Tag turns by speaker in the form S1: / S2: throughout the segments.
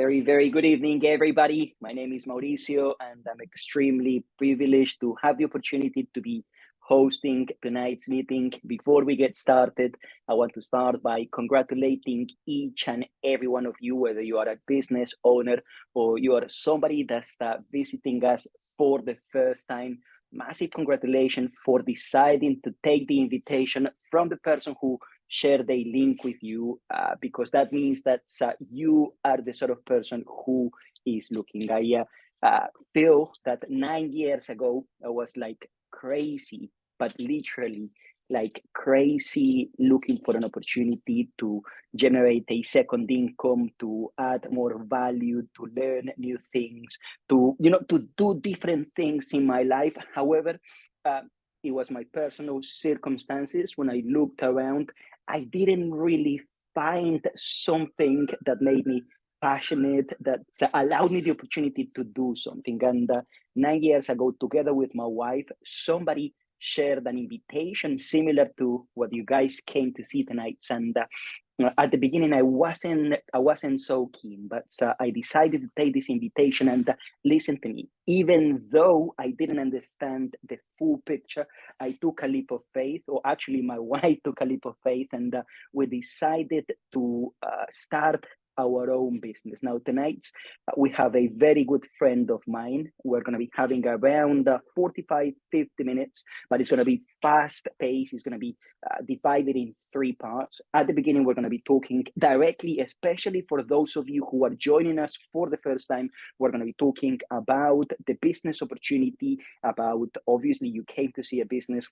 S1: Very, very good evening, everybody. My name is Mauricio, and I'm extremely privileged to have the opportunity to be hosting tonight's meeting. Before we get started, I want to start by congratulating each and every one of you, whether you are a business owner or you are somebody that's visiting us for the first time. Massive congratulations for deciding to take the invitation from the person who share the link with you, because that means that you are the sort of person who is looking. I feel that 9 years ago I was like crazy, but literally like crazy, looking for an opportunity to generate a second income, to add more value, to learn new things, to do different things in my life. However, it was my personal circumstances. When I looked around, I didn't really find something that made me passionate, that allowed me the opportunity to do something. And 9 years ago, together with my wife, somebody shared an invitation similar to what you guys came to see tonight. And at the beginning, I wasn't so keen, but I decided to take this invitation. And listen to me, even though I didn't understand the full picture, I took a leap of faith, or actually my wife took a leap of faith, and we decided to start our own business. Now, tonight, we have a very good friend of mine. We're going to be having around 45, 50 minutes, but it's going to be fast paced. It's going to be divided in 3 parts. At the beginning, we're going to be talking directly, especially for those of you who are joining us for the first time. We're going to be talking about the business opportunity, about, obviously, you came to see a business,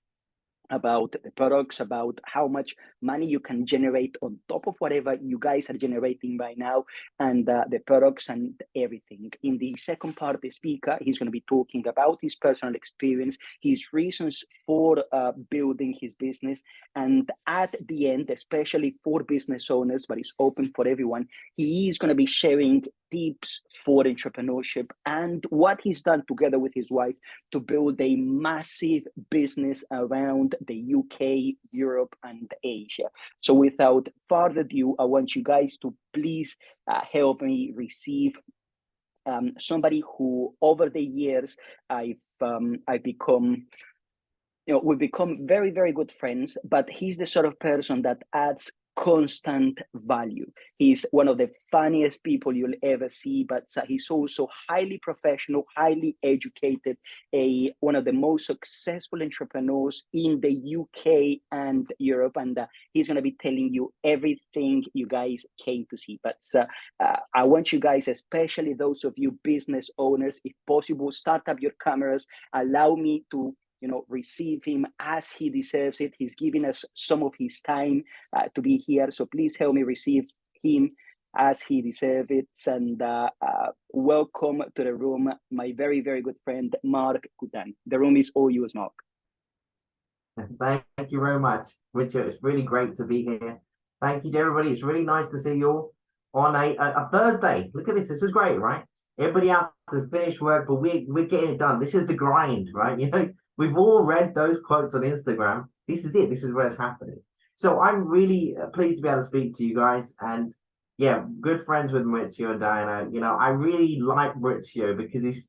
S1: about the products, about how much money you can generate on top of whatever you guys are generating by now, and the products and everything. In the second part, the speaker, he's going to be talking about his personal experience, his reasons for building his business. And at the end, especially for business owners, but it's open for everyone, he is going to be sharing tips for entrepreneurship and what he's done together with his wife to build a massive business around the UK, Europe, and Asia. So without further ado, I want you guys to please help me receive somebody who, over the years, I've become, we've become very, very good friends, but he's the sort of person that adds constant value. He's one of the funniest people you'll ever see, but he's also highly professional, highly educated, one of the most successful entrepreneurs in the UK and Europe. And he's going to be telling you everything you guys came to see. But I want you guys, especially those of you business owners, if possible, start up your cameras, allow me to receive him as he deserves it. He's giving us some of his time to be here. So please help me receive him as he deserves it. And welcome to the room, my very, very good friend, Mark Kutan. The room is all yours, Mark.
S2: Thank you very much, Richard. It's really great to be here. Thank you to everybody. It's really nice to see you all on a Thursday. Look at this. This is great, right? Everybody else has finished work, but we're getting it done. This is the grind, right? We've all read those quotes on Instagram. This is it. This is where it's happening. So I'm really pleased to be able to speak to you guys. And yeah, good friends with Maurizio and Diana. I really like Maurizio because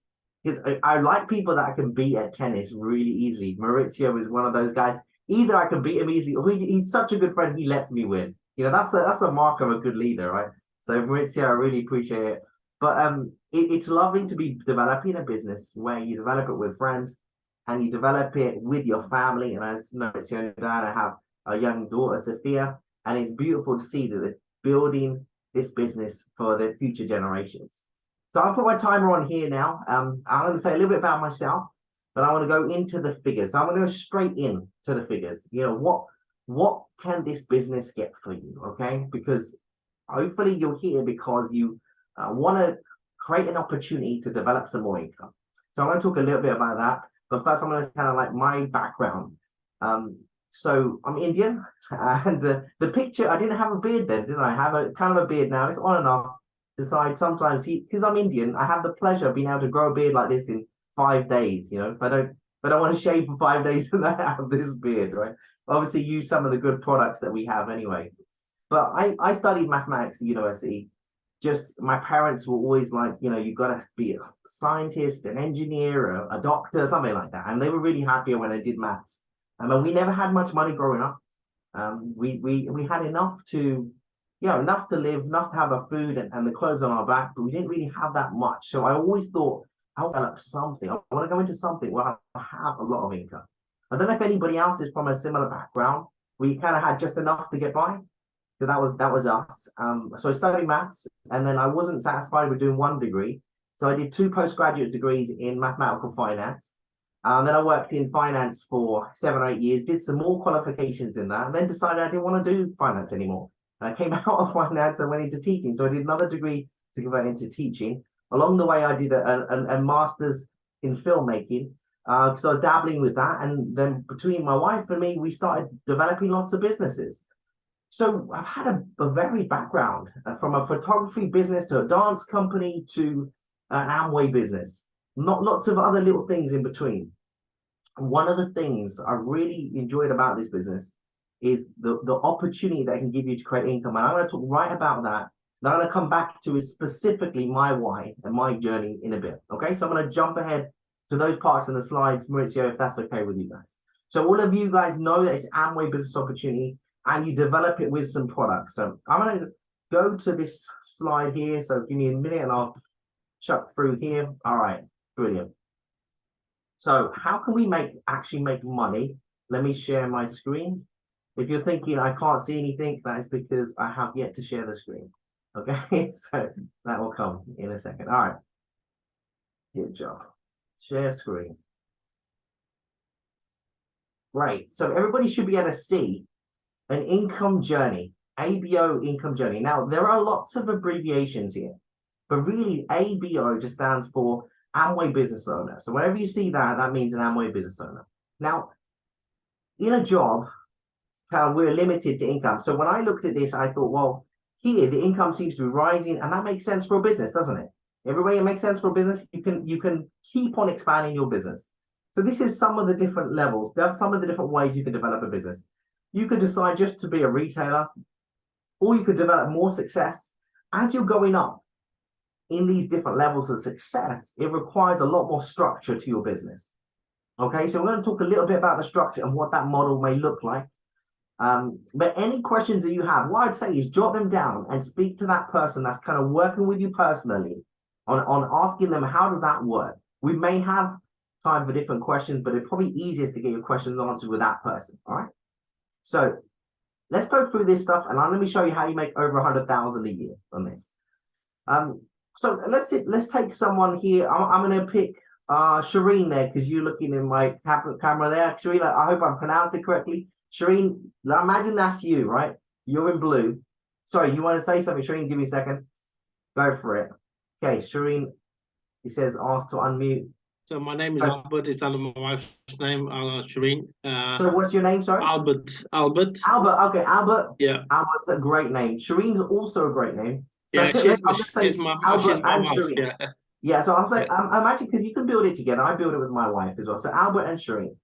S2: I like people that I can beat at tennis really easily. Maurizio is one of those guys. Either I can beat him easily, or he's such a good friend, he lets me win. That's a mark of a good leader, right? So Maurizio, I really appreciate it. But it's lovely to be developing a business where you develop it with friends and you develop it with your family. And as Maurizio and Diana have a young daughter, Sophia, and it's beautiful to see that they're building this business for the future generations. So I'll put my timer on here now. I'm going to say a little bit about myself, but I want to go into the figures. So I'm going to go straight in to the figures. What can this business get for you? Okay, because hopefully you're here because you want to create an opportunity to develop some more income. So I'm going to talk a little bit about that. But first, I'm going to kind of like my background. So I'm Indian, and the picture, I didn't have a beard then, didn't I? I have a kind of a beard now. It's on and off. Decide sometimes, because I'm Indian, I have the pleasure of being able to grow a beard like this in 5 days. If I don't want to shave for 5 days, then I have this beard, right? Obviously, use some of the good products that we have anyway. But I studied mathematics at university. just my parents were always like, you know, you've got to be a scientist, an engineer, a doctor, something like that. And they were really happy when I did maths. But we never had much money growing up. We had enough to, you know, enough to live, enough to have the food and the clothes on our back, but we didn't really have that much. So I always thought, I want to develop something. I want to go into something where I have a lot of income. I don't know if anybody else is from a similar background. We kind of had just enough to get by. So that was us. So I studied maths, and then I wasn't satisfied with doing one degree. So I did 2 postgraduate degrees in mathematical finance. Then I worked in finance for 7 or 8 years, did some more qualifications in that, and then decided I didn't want to do finance anymore. And I came out of finance and went into teaching. So I did another degree to convert into teaching. Along the way, I did a master's in filmmaking. So I was dabbling with that. And then between my wife and me, we started developing lots of businesses. So I've had a varied background, from a photography business to a dance company to an Amway business, not lots of other little things in between. And one of the things I really enjoyed about this business is the opportunity that it can give you to create income. And I'm going to talk right about that. And I'm going to come back to is specifically my why and my journey in a bit. Okay, so I'm going to jump ahead to those parts in the slides, Maurizio, if that's okay with you guys. So all of you guys know that it's Amway business opportunity, and you develop it with some products. So I'm going to go to this slide here. So give me a minute and I'll chuck through here. All right, brilliant. So how can we actually make money? Let me share my screen. If you're thinking I can't see anything, that is because I have yet to share the screen. Okay, so that will come in a second. All right, good job. Share screen. Great. So everybody should be able to see an income journey, ABO income journey. Now, there are lots of abbreviations here, but really ABO just stands for Amway Business Owner. So whenever you see that, that means an Amway business owner. Now, in a job, we're limited to income. So when I looked at this, I thought, well, here the income seems to be rising, and that makes sense for a business, doesn't it? Everybody, it makes sense for a business. You can keep on expanding your business. So this is some of the different levels. There are some of the different ways you can develop a business. You could decide just to be a retailer, or you could develop more success. As you're going up in these different levels of success, it requires a lot more structure to your business. Okay, so we're going to talk a little bit about the structure and what that model may look like. But any questions that you have, what I'd say is jot them down and speak to that person that's kind of working with you personally on asking them, how does that work? We may have time for different questions, but it's probably easiest to get your questions answered with that person. All right. So let's go through this stuff, and let me show you how you make over 100,000 a year on this. So let's take someone here. I'm going to pick Shireen there, because you're looking in my camera there. Shireen, I hope I pronounced it correctly. Shireen, imagine that's you, right? You're in blue. Sorry, you want to say something, Shireen? Give me a second. Go for it. Okay, Shireen, he says ask to unmute.
S3: So my name is Albert. It's under my wife's name, Shireen.
S2: So what's your name, sorry?
S3: Albert.
S2: Albert, okay, Albert.
S3: Yeah.
S2: Albert's a great name. Shireen's also a great name. So
S3: yeah, she's my wife. Yeah.
S2: Yeah, so I'm saying, imagine, because you can build it together. I build it with my wife as well. So Albert and Shireen.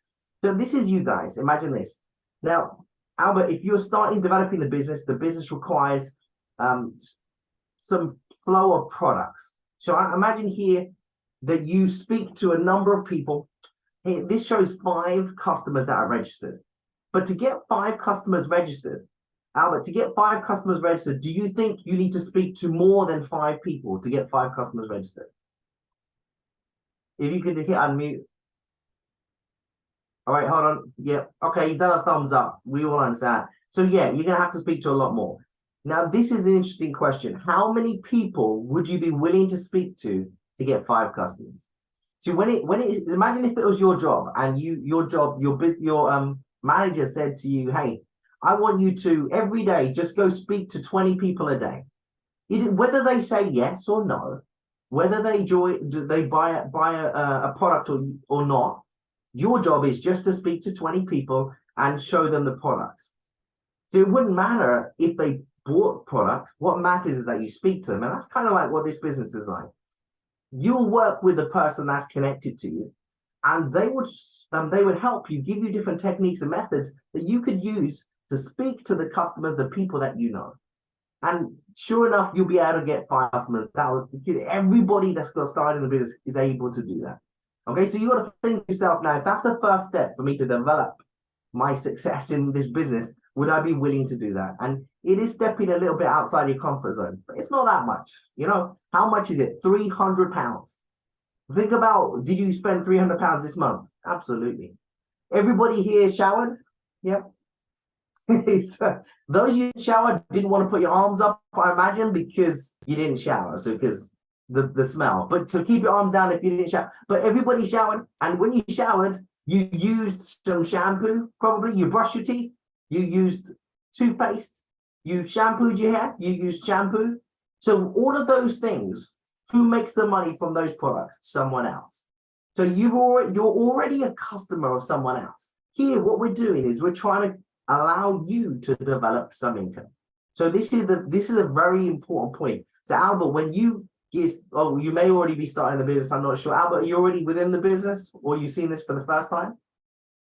S2: So this is you guys. Imagine this. Now, Albert, if you're starting developing the business requires some flow of products. So I imagine here that you speak to a number of people. Hey, this shows 5 customers that are registered. But to get 5 customers registered, Albert, to get 5 customers registered, do you think you need to speak to more than 5 people to get 5 customers registered? If you could hit unmute. All right, hold on. Yeah, okay, he's done a thumbs up. We all understand. So yeah, you're going to have to speak to a lot more. Now, this is an interesting question. How many people would you be willing to speak to get 5 customers? So imagine if it was your job, and your manager said to you, hey, I want you to every day just go speak to 20 people a day. Whether they say yes or no, whether they buy a product or not, your job is just to speak to 20 people and show them the products. So it wouldn't matter if they bought products. What matters is that you speak to them. And that's kind of like what this business is like. You'll work with the person that's connected to you, and they would help you, give you different techniques and methods that you could use to speak to the customers, the people that you know. And sure enough, you'll be able to get 5 customers. Everybody that's got started in the business is able to do that. Okay, so you got to think to yourself now, if that's the first step for me to develop my success in this business, would I be willing to do that? And it is stepping a little bit outside your comfort zone, but it's not that much. You know, how much is it? £300. Think about, did you spend £300 this month? Absolutely. Everybody here showered? Yep. Those you showered didn't want to put your arms up, I imagine, because you didn't shower. So because the smell. But so keep your arms down if you didn't shower. But everybody showered, and when you showered, you used some shampoo, probably. You brushed your teeth, you used toothpaste, you shampooed your hair, you used shampoo. So all of those things, who makes the money from those products? Someone else. So you're already a customer of someone else. Here, what we're doing is we're trying to allow you to develop some income. So this is a very important point. So Albert, when you may already be starting the business, I'm not sure. Albert, are you already within the business, or you've seen this for the first time?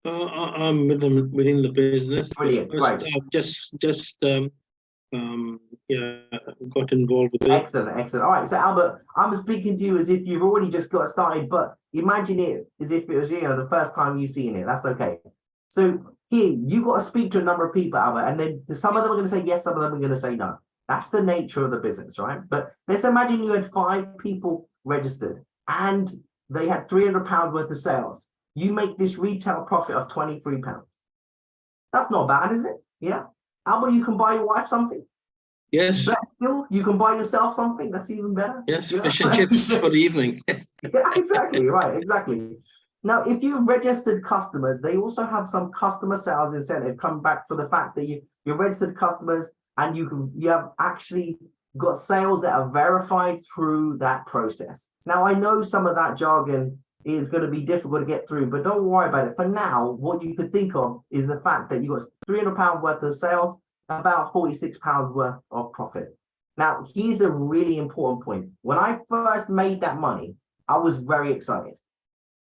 S3: I'm within the business.
S2: Brilliant,
S3: First,
S2: right.
S3: I've just got involved with it.
S2: Excellent. All right, so Albert, I'm speaking to you as if you've already just got started, but imagine it as if it was, the first time you've seen it. That's okay. So here, you got to speak to a number of people, Albert, and then some of them are going to say yes, some of them are going to say no. That's the nature of the business, right? But let's imagine you had 5 people registered and they had £300 worth of sales. You make this retail profit of £23. That's not bad, is it? Yeah. Albert, you can buy your wife something.
S3: Yes.
S2: Best still, you can buy yourself something. That's even better.
S3: Yes, fish and chips for the evening.
S2: Yeah, exactly. Right, exactly. Now, if you registered customers, they also have some customer sales incentive come back for the fact that you're registered customers and you have actually got sales that are verified through that process. Now, I know some of that jargon is going to be difficult to get through, but don't worry about it. For now, what you could think of is the fact that you got £300 worth of sales, about £46 worth of profit. Now, here's a really important point. When I first made that money, I was very excited.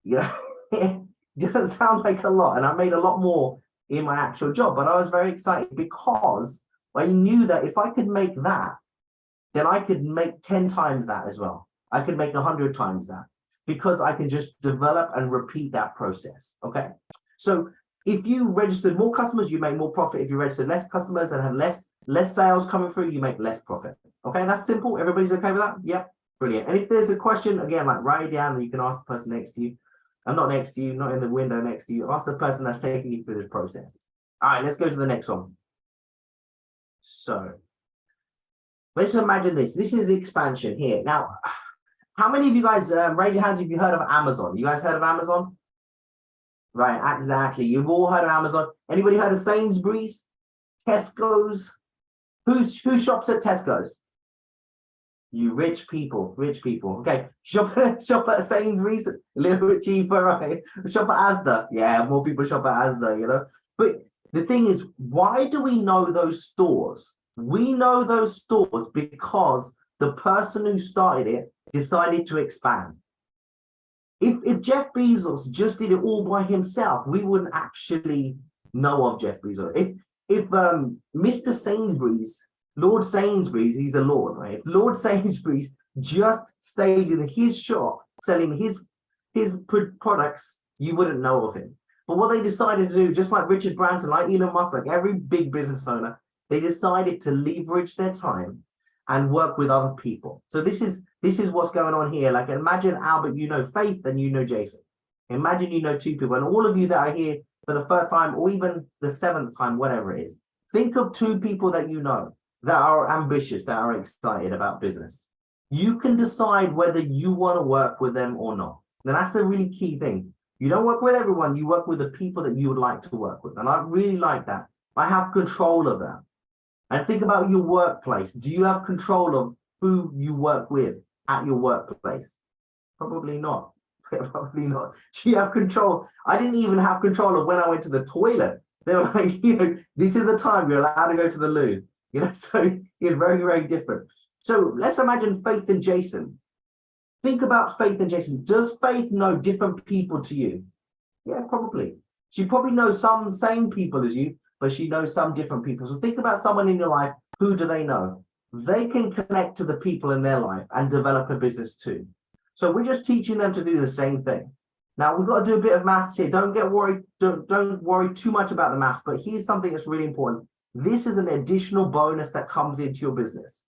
S2: It doesn't sound like a lot, and I made a lot more in my actual job, but I was very excited because I knew that if I could make that, then I could make 10 times that as well. I could make 100 times that because I can just develop and repeat that process. Okay. So if you registered more customers, you make more profit. If you registered less customers and have less sales coming through, you make less profit. Okay, that's simple. Everybody's okay with that? Yep. Brilliant. And if there's a question, again, like write it down and you can ask the person next to you. I'm not next to you, not in the window next to you. Ask the person that's taking you through this process. All right, let's go to the next one. So let's imagine this. This is expansion here. Now, how many of you guys, raise your hands if you heard of Amazon? You guys heard of Amazon? Right, exactly. You've all heard of Amazon. Anybody heard of Sainsbury's? Tesco's? Who shops at Tesco's? You rich people. Okay, shop at Sainsbury's, a little bit cheaper, right? Shop at Asda. Yeah, more people shop at Asda, But the thing is, why do we know those stores? We know those stores because the person who started it decided to expand. If Jeff Bezos just did it all by himself, we wouldn't actually know of Jeff Bezos. If Mr. Sainsbury's, Lord Sainsbury's, he's a lord, right? If Lord Sainsbury's just stayed in his shop selling his products, you wouldn't know of him. But what they decided to do, just like Richard Branson, like Elon Musk, like every big business owner, they decided to leverage their time and work with other people. So this is what's going on here. Like imagine, Albert, you know Faith and you know Jason. Imagine you know 2 people, and all of you that are here for the first time or even the 7th time, whatever it is, think of 2 people that you know that are ambitious, that are excited about business. You can decide whether you want to work with them or not. And that's the really key thing. You don't work with everyone, you work with the people that you would like to work with. And I really like that. I have control of that. And think about your workplace. Do you have control of who you work with at your workplace? Probably not. Probably not. Do you have control? I didn't even have control of when I went to the toilet. They were like, this is the time you're allowed to go to the loo. So it's very, very different. So let's imagine Faith and Jason. Think about Faith and Jason. Does Faith know different people to you? Yeah, probably. She probably knows some same people as you, but she knows some different people. So think about someone in your life. Who do they know? they can connect to the people in their life and develop a business too. So we're just teaching them to do the same thing. Now we've got to do a bit of maths here. Don't get worried. Don't worry too much about the maths, but here's something that's really important. This is an additional bonus that comes into your business.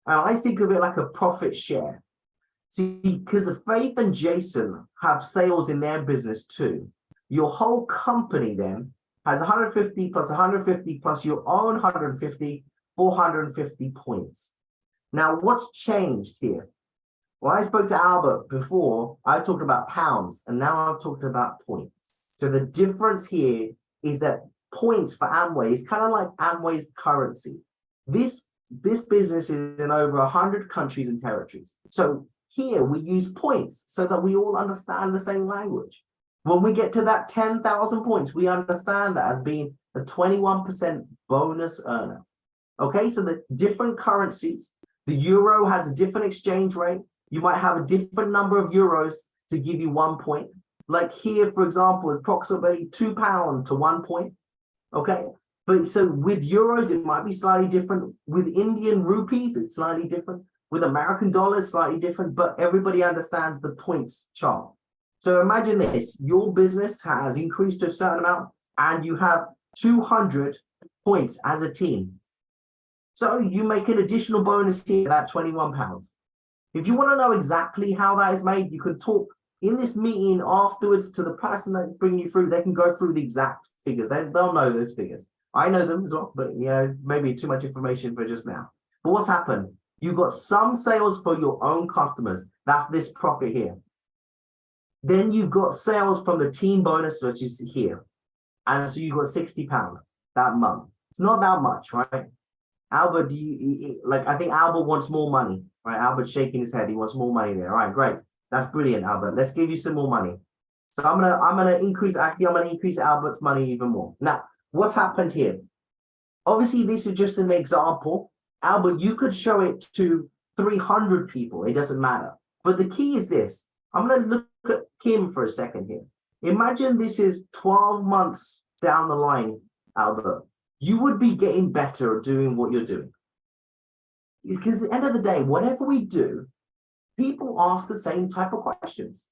S2: And I think of it like a profit share. See, because Faith and Jason have sales in their business too. Your whole company then has 150 plus 150 plus your own 150, 450 points. Now, what's changed here? Well, I spoke to Albert before. I talked about pounds, and now I've talked about points. So the difference here is that points for Amway is kind of like Amway's currency. This business is in over 100 countries and territories. So here we use points so that we all understand the same language. When we get to that 10,000 points, we understand that as being a 21% bonus earner. Okay, so the different currencies, the euro has a different exchange rate. You might have a different number of euros to give you 1 point. Like here, for example, approximately £2 to 1 point. Okay, but so with euros, it might be slightly different. With Indian rupees, it's slightly different. With American dollars, slightly different, but everybody understands the points chart. So imagine this, your business has increased to a certain amount and you have 200 points as a team. So you make an additional bonus here, that £21. If you want to know exactly how that is made, you can talk in this meeting afterwards to the person that's bringing you through. They can go through the exact figures. They'll know those figures. I know them as well, but maybe too much information for just now. But what's happened? You've got some sales for your own customers. That's this profit here. Then you've got sales from the team bonus, which is here. And so you've got £60 that month. It's not that much, right? Albert, I think Albert wants more money, right? Albert's shaking his head. He wants more money there. All right, great. That's brilliant, Albert. Let's give you some more money. So I'm gonna increase Albert's money even more. Now, what's happened here? Obviously, this is just an example. Albert, you could show it to 300 people. It doesn't matter. But the key is this. I'm going to look at Kim for a second here. Imagine this is 12 months down the line, Albert. You would be getting better at doing what you're doing. Because at the end of the day, whatever we do, people ask the same type of questions.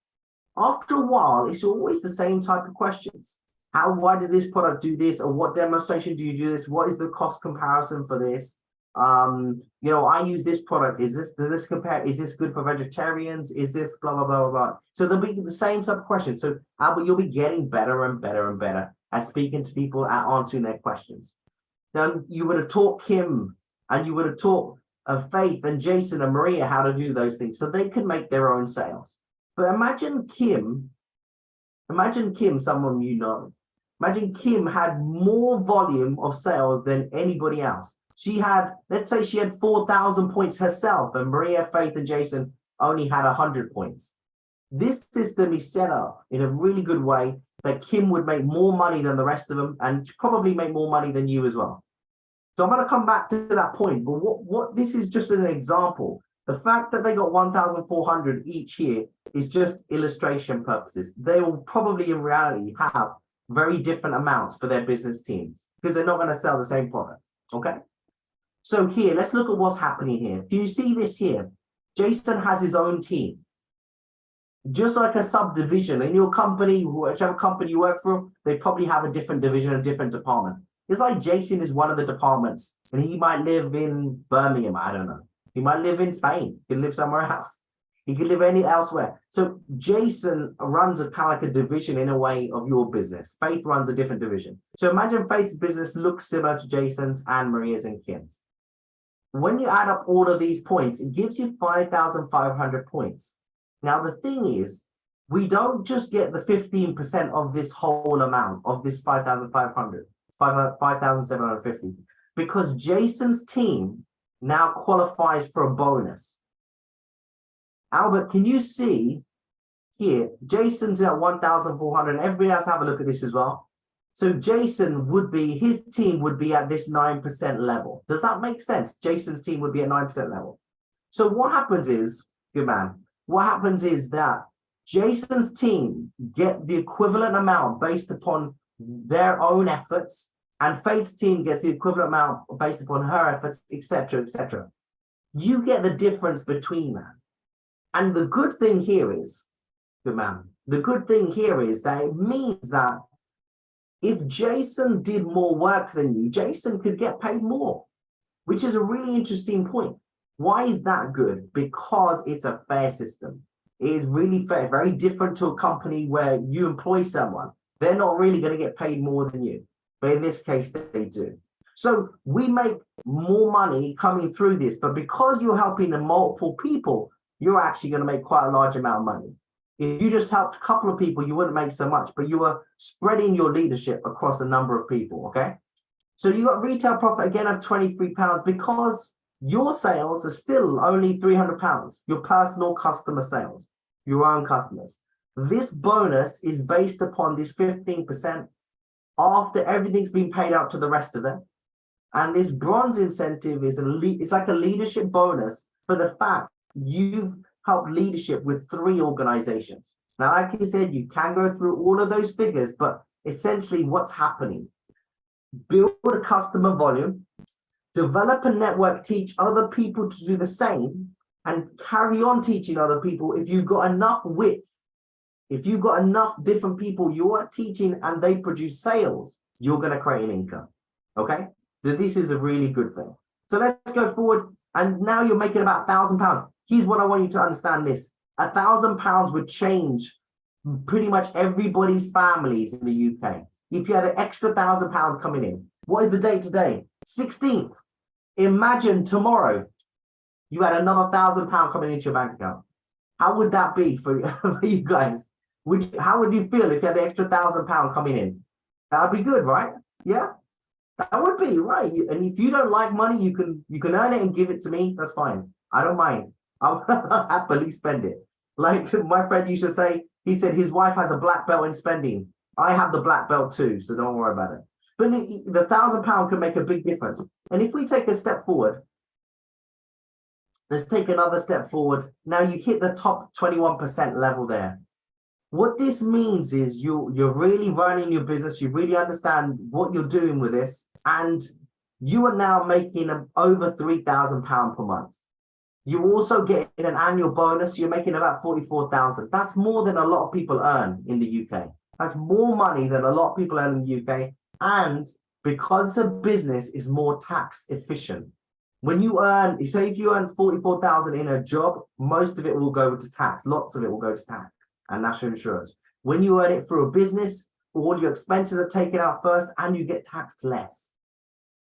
S2: After a while, it's always the same type of questions. Why does this product do this? Or what demonstration do you do this? What is the cost comparison for this? I use this product. Does this compare? Is this good for vegetarians? Is this blah, blah, blah, blah. So they'll be the same type of question. So Albert, you'll be getting better and better and better at speaking to people, at answering their questions. Then you would have taught Kim and you would have taught Faith and Jason and Maria how to do those things so they could make their own sales. But imagine Kim, someone you know. Imagine Kim had more volume of sales than anybody else. She had, let's say she had 4,000 points herself, and Maria, Faith, and Jason only had 100 points. This system is set up in a really good way that Kim would make more money than the rest of them and probably make more money than you as well. So I'm going to come back to that point, but what this is just an example. The fact that they got 1,400 each year is just illustration purposes. They will probably in reality have very different amounts for their business teams because they're not going to sell the same products. Okay. So here, let's look at what's happening here. Can you see this here? Jason has his own team. Just like a subdivision in your company, whichever company you work for, they probably have a different division, a different department. It's like Jason is one of the departments and he might live in Birmingham. I don't know. He might live in Spain. He can live somewhere else. He could live elsewhere. So Jason runs a kind of like a division in a way of your business. Faith runs a different division. So imagine Faith's business looks similar to Jason's and Maria's and Kim's. When you add up all of these points, it gives you 5,500 points. Now, the thing is, we don't just get the 15% of this whole amount of this 5,500, 5,750, because Jason's team now qualifies for a bonus. Albert, can you see here? Jason's at 1,400. Everybody else have a look at this as well. So Jason his team would be at this 9% level. Does that make sense? Jason's team would be at 9% level. So what happens is, good man, what happens is that Jason's team get the equivalent amount based upon their own efforts, and Faith's team gets the equivalent amount based upon her efforts, etc., etc. You get the difference between that. And the good thing here is, good man, the good thing here is that it means that if Jason did more work than you, Jason could get paid more, which is a really interesting point. Why is that good? Because it's a fair system. It is really fair, very different to a company where you employ someone. They're not really going to get paid more than you. But in this case, they do. So we make more money coming through this, but because you're helping the multiple people, you're actually going to make quite a large amount of money. If you just helped a couple of people, you wouldn't make so much, but you are spreading your leadership across a number of people, okay? So you got retail profit again of £23 because your sales are still only £300, your personal customer sales, your own customers. This bonus is based upon this 15% after everything's been paid out to the rest of them. And this bronze incentive is it's like a leadership bonus for the fact you've helped leadership with 3 organizations. Now, like I said, you can go through all of those figures, but essentially what's happening, build a customer volume, develop a network, teach other people to do the same, and carry on teaching other people. If you've got enough width, if you've got enough different people you are teaching and they produce sales, you're going to create an income, okay? So this is a really good thing. So let's go forward. And now you're making about £1,000. Here's what I want you to understand this. £1,000 would change pretty much everybody's families in the UK. If you had an extra £1,000 coming in, what is the date today? 16th. Imagine tomorrow you had another £1,000 coming into your bank account. How would that be for you guys? How would you feel if you had the extra £1,000 coming in? That would be good, right? Yeah. That would be right. And if you don't like money, you can earn it and give it to me. That's fine. I don't mind. I'll happily spend it. Like my friend used to say, he said his wife has a black belt in spending. I have the black belt too, so don't worry about it. But the £1,000 can make a big difference. And if we take a step forward, let's take another step forward. Now you hit the top 21% level there. What this means is you're really running your business. You really understand what you're doing with this. And you are now making over £3,000 per month. You also get an annual bonus. You're making about 44,000. That's more than a lot of people earn in the UK. That's more money than a lot of people earn in the UK. And because a business is more tax efficient, when you earn, say if you earn 44,000 in a job, most of it will go to tax. Lots of it will go to tax and national insurance. When you earn it through a business, all your expenses are taken out first and you get taxed less.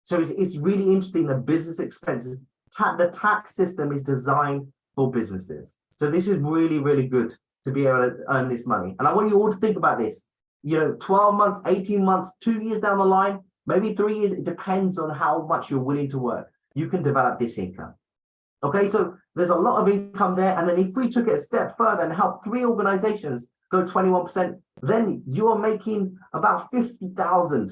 S2: So it's really interesting, the business expenses. The tax system is designed for businesses. So this is really, really good to be able to earn this money. And I want you all to think about this. 12 months, 18 months, 2 years down the line, maybe 3 years, it depends on how much you're willing to work. You can develop this income. Okay, so there's a lot of income there. And then if we took it a step further and help 3 organizations go 21%, then you are making about 50,000.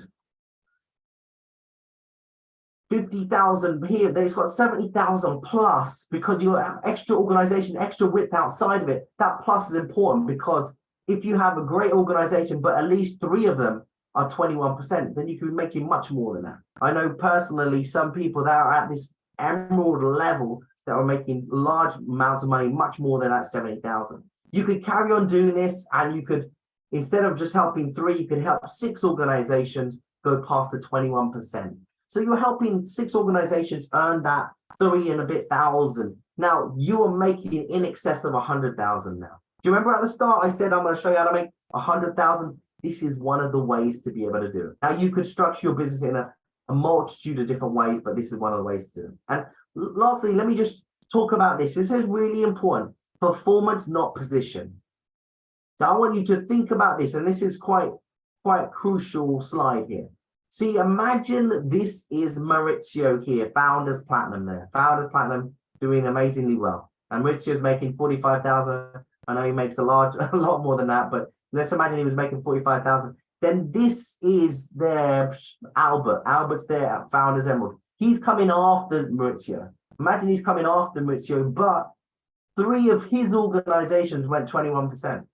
S2: 50,000 here, it's got 70,000 plus because your extra organization, extra width outside of it, that plus is important because if you have a great organization, but at least 3 of them are 21%, then you can be making much more than that. I know personally some people that are at this emerald level that are making large amounts of money, much more than that 70,000. You could carry on doing this and you could, instead of just helping 3, you could help 6 organizations go past the 21%. So you're helping 6 organizations earn that 3 and a bit thousand. Now you are making in excess of 100,000 now. Do you remember at the start I said I'm going to show you how to make 100,000? This is one of the ways to be able to do it. Now you could structure your business in a multitude of different ways, but this is one of the ways to do it. And lastly, let me just talk about this. This is really important. Performance, not position. So I want you to think about this, and this is quite crucial slide here. See, imagine this is Maurizio here, Founders Platinum there. Founders Platinum doing amazingly well. And Maurizio's making 45,000. I know he makes a lot more than that, but let's imagine he was making 45,000. Then this is their Albert. Albert's there at Founders Emerald. He's coming after Maurizio. Imagine he's coming after Maurizio, but 3 of his organizations went 21%.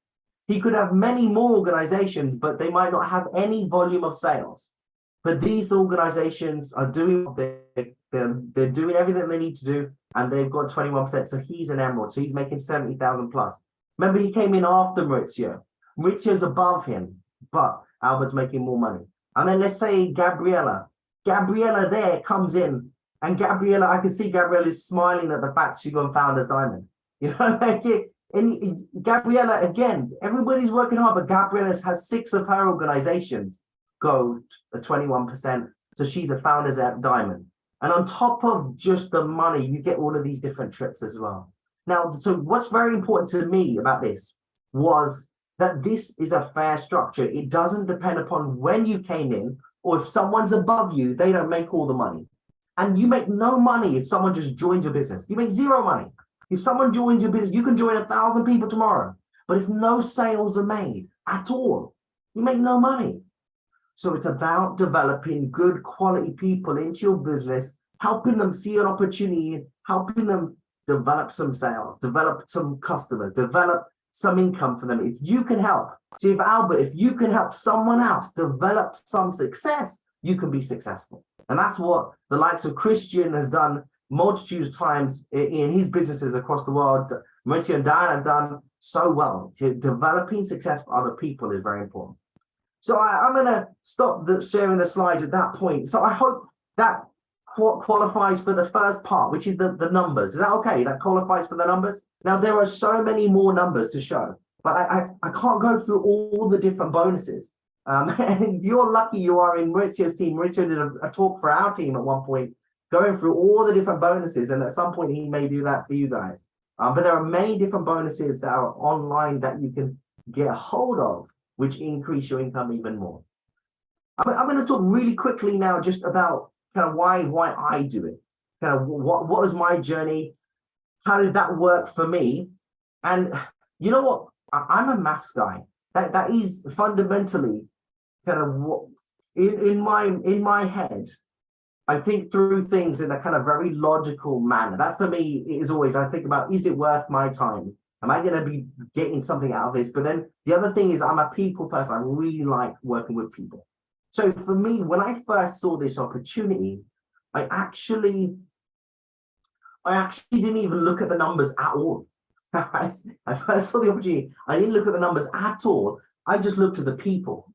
S2: He could have many more organizations, but they might not have any volume of sales. But these organizations are doing, they're doing everything they need to do, and they've got 21%. So he's an emerald. So he's making 70,000 plus. Remember, he came in after Maurizio. Maurizio's above him, but Albert's making more money. And then let's say Gabriella. Gabriella there comes in, and Gabriella, I can see Gabriella is smiling at the fact she got Founders Diamond. You know, like and Gabriella, again, everybody's working hard, but Gabriella has 6 of her organizations go at 21%. So she's a Founders Diamond. And on top of just the money, you get all of these different trips as well. Now, so what's very important to me about this was that this is a fair structure. It doesn't depend upon when you came in, or if someone's above you, they don't make all the money. And you make no money if someone just joins your business. You make zero money. If someone joins your business, you can join 1,000 people tomorrow. But if no sales are made at all, you make no money. So it's about developing good quality people into your business, helping them see an opportunity, helping them develop some sales, develop some customers, develop some income for them. If you can help, see if Albert, if you can help someone else develop some success, you can be successful. And that's what the likes of Christian has done multitudes of times in his businesses across the world. Maurizio and Dan have done so well. Developing success for other people is very important. So I'm going to stop sharing the slides at that point. So I hope that qualifies for the first part, which is the numbers. Is that okay? That qualifies for the numbers? Now, there are so many more numbers to show, but I can't go through all the different bonuses. And if you're lucky, you are in Maurizio's team. Maurizio did a talk for our team at one point, going through all the different bonuses. And at some point, he may do that for you guys. But there are many different bonuses that are online that you can get a hold of, which increase your income even more. I'm going to talk really quickly now just about kind of why I do it. Kind of what was my journey? How did that work for me? And you know what? I'm a maths guy. That is fundamentally kind of what in my head. I think through things in a kind of very logical manner. That for me is always, I think about, is it worth my time? Am I going to be getting something out of this? But then the other thing is I'm a people person. I really like working with people. So for me, when I first saw this opportunity, I actually didn't even look at the numbers at all. I first saw the opportunity. I didn't look at the numbers at all. I just looked at the people.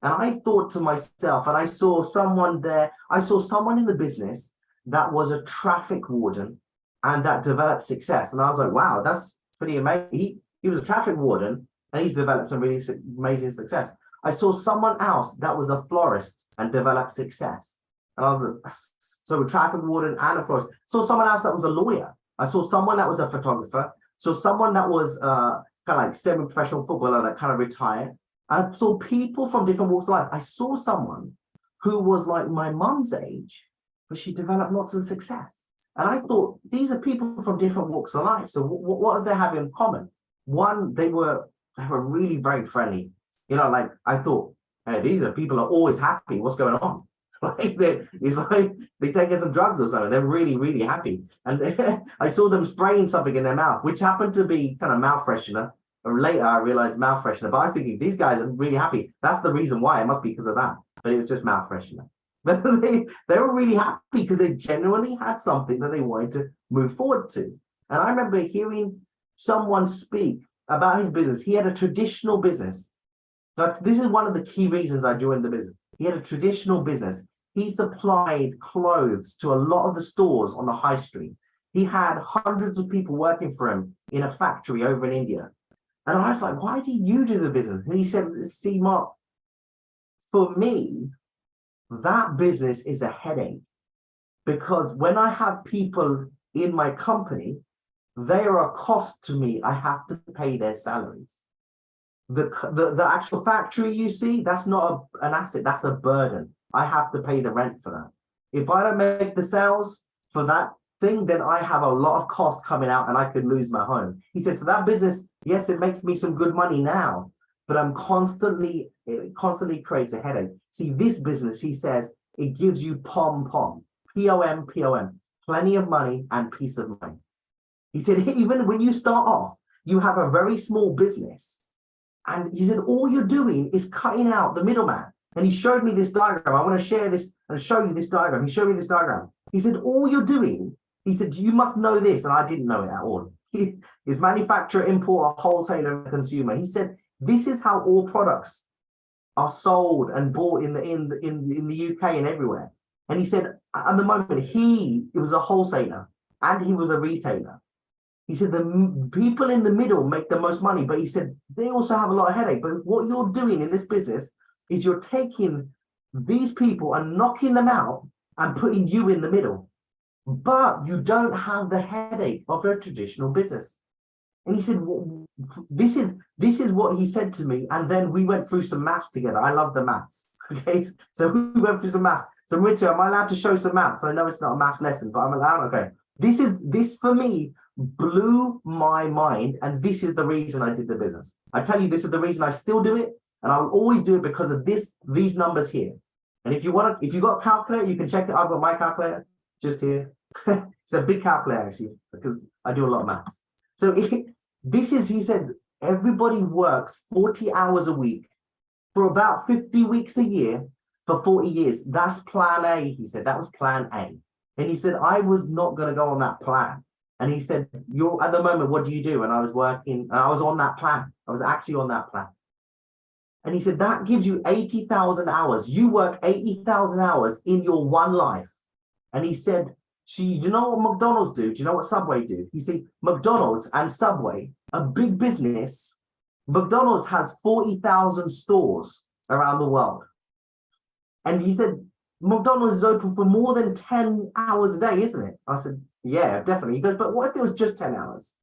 S2: And I thought to myself, and I saw someone there, I saw someone in the business that was a traffic warden and that developed success. And I was like, wow, that's pretty amazing. He was a traffic warden and he's developed some really amazing success. I saw someone else that was a florist and developed success. And I was like, so a traffic warden and a florist. Saw someone else that was a lawyer. I saw someone that was a photographer. So someone that was kind of like semi-professional footballer that kind of retired. I saw people from different walks of life. I saw someone who was like my mum's age, but she developed lots of success. And I thought, these are people from different walks of life. So what do they have in common? One, they were really very friendly. You know, like I thought, hey, these are people are always happy. What's going on? It's like they taking some drugs or something. They're really, really happy. And I saw them spraying something in their mouth, which happened to be kind of mouth freshener. Later, I realized mouth freshener, but I was thinking these guys are really happy. That's the reason why. It must be because of that. But it's just mouth freshener. But they were really happy because they genuinely had something that they wanted to move forward to. And I remember hearing someone speak about his business. He had a traditional business. But this is one of the key reasons I joined the business. He had a traditional business. He supplied clothes to a lot of the stores on the high street. He had hundreds of people working for him in a factory over in India. And I was like, why do you do the business? And he said, see, Mark, for me, that business is a headache because when I have people in my company, they are a cost to me. I have to pay their salaries. The actual factory you see, that's not an asset, that's a burden. I have to pay the rent for that. If I don't make the sales for that thing, then I have a lot of cost coming out and I could lose my home. He said, so that business, yes, it makes me some good money now, but it constantly creates a headache. See, this business, he says, it gives you pom-pom, P-O-M, plenty of money and peace of mind. He said, even when you start off, you have a very small business. And he said, all you're doing is cutting out the middleman. And he showed me this diagram. I want to share this and show you this diagram. He showed me this diagram. He said, all you're doing, he said, you must know this. And I didn't know it at all. Is manufacturer, importer, wholesaler, and consumer. He said, this is how all products are sold and bought in the UK and everywhere. And he said, at the moment, he was a wholesaler and he was a retailer. He said, the people in the middle make the most money, but he said, they also have a lot of headache. But what you're doing in this business is you're taking these people and knocking them out and putting you in the middle. But you don't have the headache of a traditional business. And he said, well, this is what he said to me. And then we went through some maths together. I love the maths. Okay, so we went through some maths. So Maurizio, am I allowed to show some maths? I know it's not a maths lesson, but I'm allowed. Okay, this for me blew my mind, and this is the reason I did the business. I tell you, this is the reason I still do it, and I'll always do it because of these numbers here. And if you got a calculator, you can check it. I've got my calculator just here. It's a big calculator actually, because I do a lot of maths. So he said, everybody works 40 hours a week for about 50 weeks a year for 40 years. That's plan A, he said. That was plan A. And he said, I was not going to go on that plan. And he said, you're at the moment, what do you do? And I was on that plan. I was actually on that plan. And he said, that gives you 80,000 hours. You work 80,000 hours in your one life. And he said, do you know what McDonald's do? Do you know what Subway do? He said, McDonald's and Subway, a big business. McDonald's has 40,000 stores around the world. And he said, McDonald's is open for more than 10 hours a day, isn't it? I said, yeah, definitely. He goes, but what if it was just 10 hours?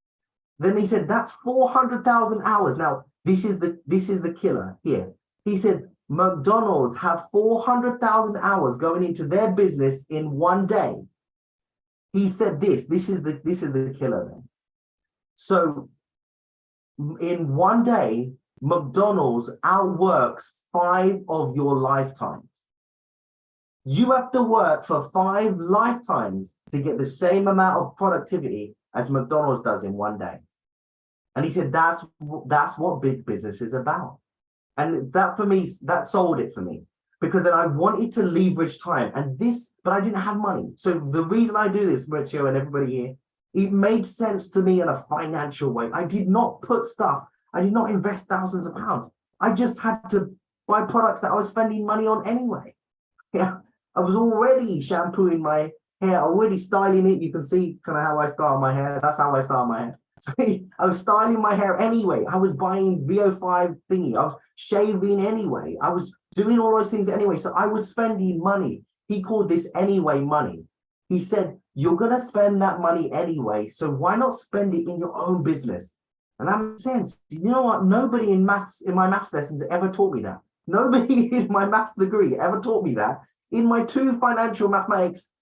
S2: Then he said, that's 400,000 hours. Now, this is the killer here. He said, McDonald's have 400,000 hours going into their business in one day. He said this is the killer then. So in one day, McDonald's outworks 5 of your lifetimes. You have to work for 5 lifetimes to get the same amount of productivity as McDonald's does in one day. And he said, that's what big business is about. And that for me, that sold it for me, because then I wanted to leverage time but I didn't have money. So the reason I do this, Maurizio and everybody here, it made sense to me in a financial way. I did not invest thousands of pounds. I just had to buy products that I was spending money on anyway. Yeah, I was already shampooing my hair, already styling it. You can see kind of how I style my hair. That's how I style my hair. So I was styling my hair anyway. I was buying VO5 thingy. I was shaving anyway. I was doing all those things anyway. So I was spending money. He called this anyway money. He said, you're going to spend that money anyway. So why not spend it in your own business? And that makes sense. You know what? Nobody in my maths lessons ever taught me that. Nobody in my maths degree ever taught me that. In my 2 financial mathematics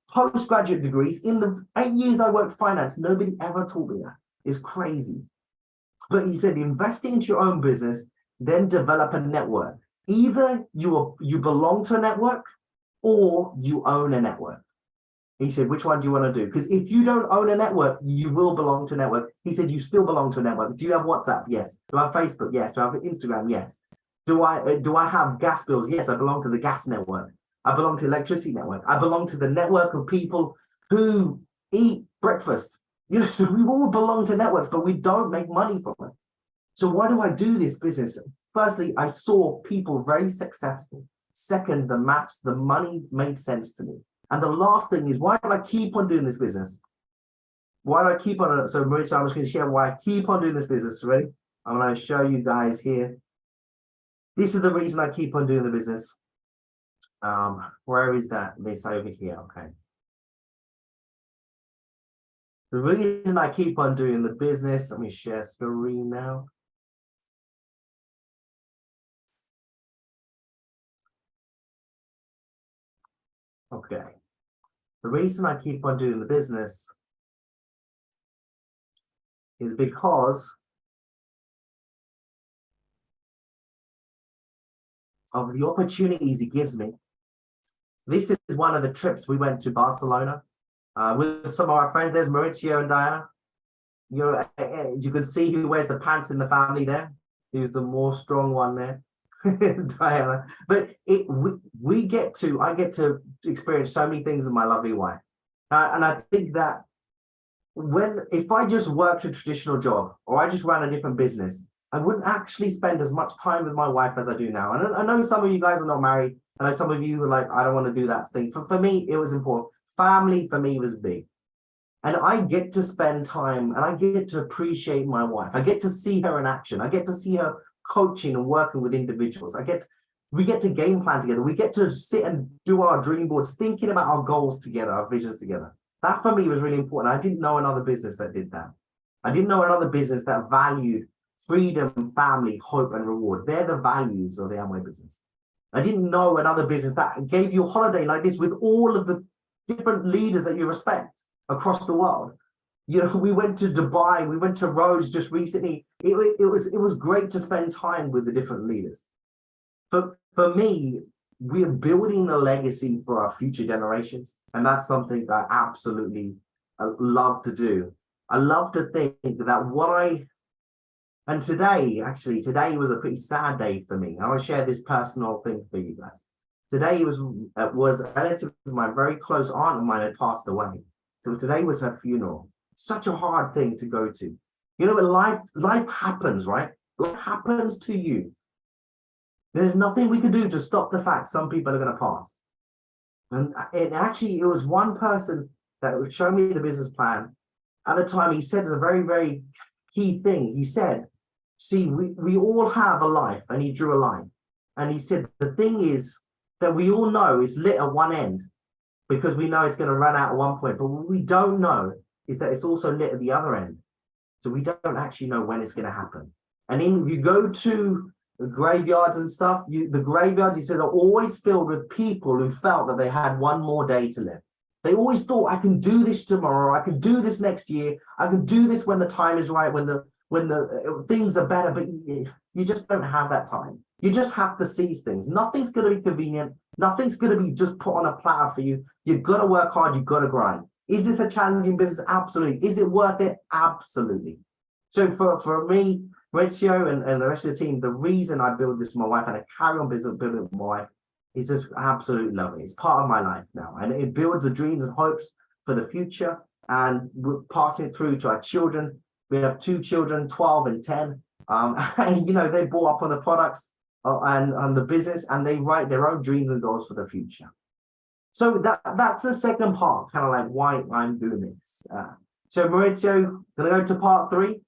S2: postgraduate degrees, in the 8 years I worked finance, nobody ever taught me that. It's crazy. But he said, investing into your own business, then develop a network. Either you belong to a network or you own a network. He said, which one do you want to do? Because if you don't own a network, you will belong to a network. He said, you still belong to a network. Do you have WhatsApp? Yes. Do I have Facebook? Yes. Do I have Instagram? Yes. Do I have gas bills? Yes, I belong to the gas network. I belong to the electricity network. I belong to the network of people who eat breakfast. So we all belong to networks, but we don't make money from it. So why do I do this business? Firstly, I saw people very successful. Second, the maths, the money made sense to me. And the last thing is, why do I keep on doing this business? Why do I keep on? So Maurizio, I'm just going to share why I keep on doing this business. Ready? I'm going to show you guys here. This is the reason I keep on doing the business. Where is that? This over here. Okay. The reason I keep on doing the business, let me share screen now. Okay. The reason I keep on doing the business is because of the opportunities it gives me. This is one of the trips we went to Barcelona with some of our friends. There's Maurizio and Diana. You can see who wears the pants in the family there. Who's the more strong one there. Diana. But I get to experience so many things with my lovely wife. And I think that if I just worked a traditional job or I just ran a different business, I wouldn't actually spend as much time with my wife as I do now. And I know some of you guys are not married. I know some of you are like, I don't want to do that thing. For me, it was important. Family for me was big. And I get to spend time and I get to appreciate my wife. I get to see her in action. I get to see her coaching and working with individuals. We get to game plan together. We get to sit and do our dream boards, thinking about our goals together, our visions together. That for me was really important. I didn't know another business that did that. I didn't know another business that valued freedom, family, hope, and reward. They're the values of the Amway business. I didn't know another business that gave you a holiday like this with all of the different leaders that you respect across the world. You know, we went to Dubai, we went to Rhodes just recently. It was great to spend time with the different leaders. For me, we are building a legacy for our future generations. And that's something that I absolutely love to do. I love to think that and today was a pretty sad day for me. I want to share this personal thing for you guys. Today was a relative of my very close aunt of mine had passed away. So today was her funeral. Such a hard thing to go to. You know, life happens, right? Life happens to you. There's nothing we could do to stop the fact some people are going to pass. And it was one person that would show me the business plan. At the time, he said a very, very key thing. He said, see, we all have a life, and he drew a line. And he said, the thing is that we all know it's lit at one end because we know it's going to run out at one point. But what we don't know is that it's also lit at the other end. So we don't actually know when it's going to happen. And if you go to graveyards and stuff, the graveyards, he said, are always filled with people who felt that they had one more day to live. They always thought, I can do this tomorrow, I can do this next year, I can do this when the time is right, when the things are better, but you just don't have that time. You just have to seize things. Nothing's going to be convenient. Nothing's going to be just put on a platter for you. You've got to work hard. You've got to grind. Is this a challenging business? Absolutely. Is it worth it? Absolutely. So for me, Maurizio and the rest of the team, the reason I build this with my wife and I carry on building it with my wife is just absolutely lovely. It's part of my life now, and it builds the dreams and hopes for the future. And we're passing it through to our children. We have 2 children, 12 and 10. And you know, they bought up on the products and on the business, and they write their own dreams and goals for the future. So that's the second part, kind of like why I'm doing this. So Maurizio, gonna go to part 3.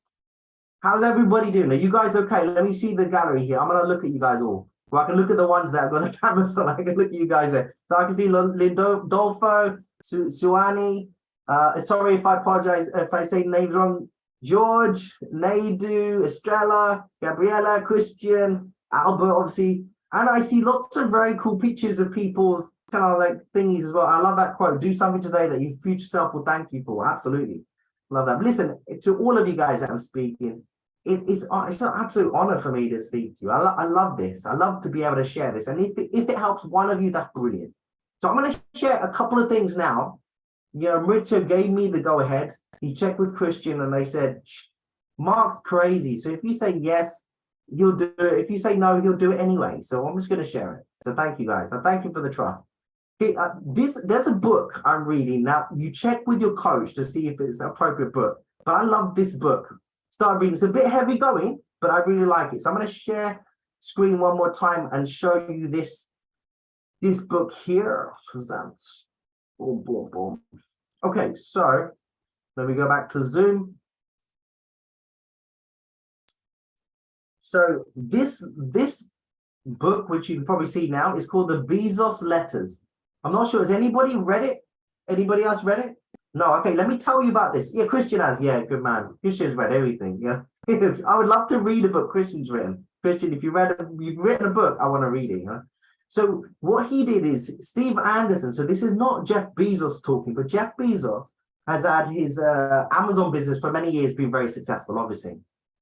S2: How's everybody doing? Are you guys okay? Let me see the gallery here. I'm gonna look at you guys all. Well, I can look at the ones that have got the cameras on. I can look at you guys there. So I can see Lindolfo, Suani. Sorry if I apologize if I say names wrong. George, Naidu, Estrella, Gabriella, Christian, Albert, obviously. And I see lots of very cool pictures of people's kind of like thingies as well. I love that quote. Do something today that your future self will thank you for. Absolutely. Love that. But listen, to all of you guys that I'm speaking, it's an absolute honor for me to speak to you. I love this. I love to be able to share this. And if it helps one of you, that's brilliant. So I'm going to share a couple of things now. You know, Maurizio gave me the go-ahead. He checked with Christian and they said, Mark's crazy. So if you say yes, he'll do it. If you say no, he'll do it anyway. So I'm just going to share it. So thank you guys. So thank you for the trust. There's a book I'm reading. Now, you check with your coach to see if it's an appropriate book. But I love this book. Start reading. It's a bit heavy going, but I really like it. So I'm going to share screen one more time and show you this book here. Presents. Boom, boom, boom. Okay, so let me go back to Zoom. So this book, which you can probably see now, is called The Bezos Letters. I'm not sure. Has anybody read it? Anybody else read it? No. Okay, let me tell you about this. Yeah, Christian has. Yeah, good man. Christian's read everything. Yeah, I would love to read a book Christian's written. Christian, if you've written a book, I want to read it. Huh? So what he did is Steve Anderson. So this is not Jeff Bezos talking, but Jeff Bezos has had his Amazon business for many years, been very successful, obviously.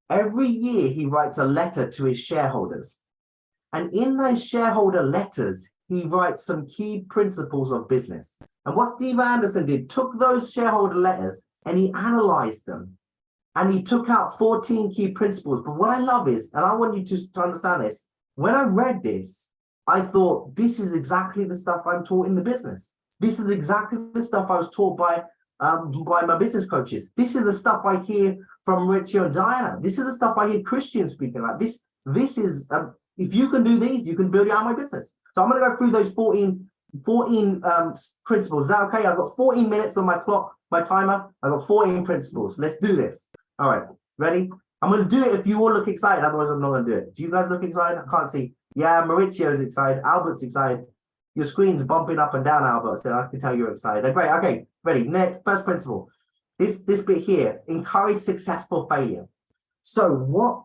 S2: Every year he writes a letter to his shareholders. And in those shareholder letters, he writes some key principles of business. And what Steve Anderson did, took those shareholder letters and he analyzed them. And he took out 14 key principles. But what I love is, and I want you to understand this, when I read this, I thought, this is exactly the stuff I'm taught in the business. This is exactly the stuff I was taught by my business coaches. This is the stuff I hear from Maurizio and Diana. This is the stuff I hear Christians speaking about. This is, if you can do these, you can build your Amway business. So I'm going to go through those 14 principles. Is that okay? I've got 14 minutes on my clock, my timer. I've got 14 principles. Let's do this. All right, ready? I'm going to do it if you all look excited. Otherwise, I'm not going to do it. Do you guys look excited? I can't see. Yeah, Maurizio's excited. Albert's excited. Your screen's bumping up and down, Albert, so I can tell you're excited. Great. Okay, ready. Next, first principle. This bit here, encourage successful failure. So what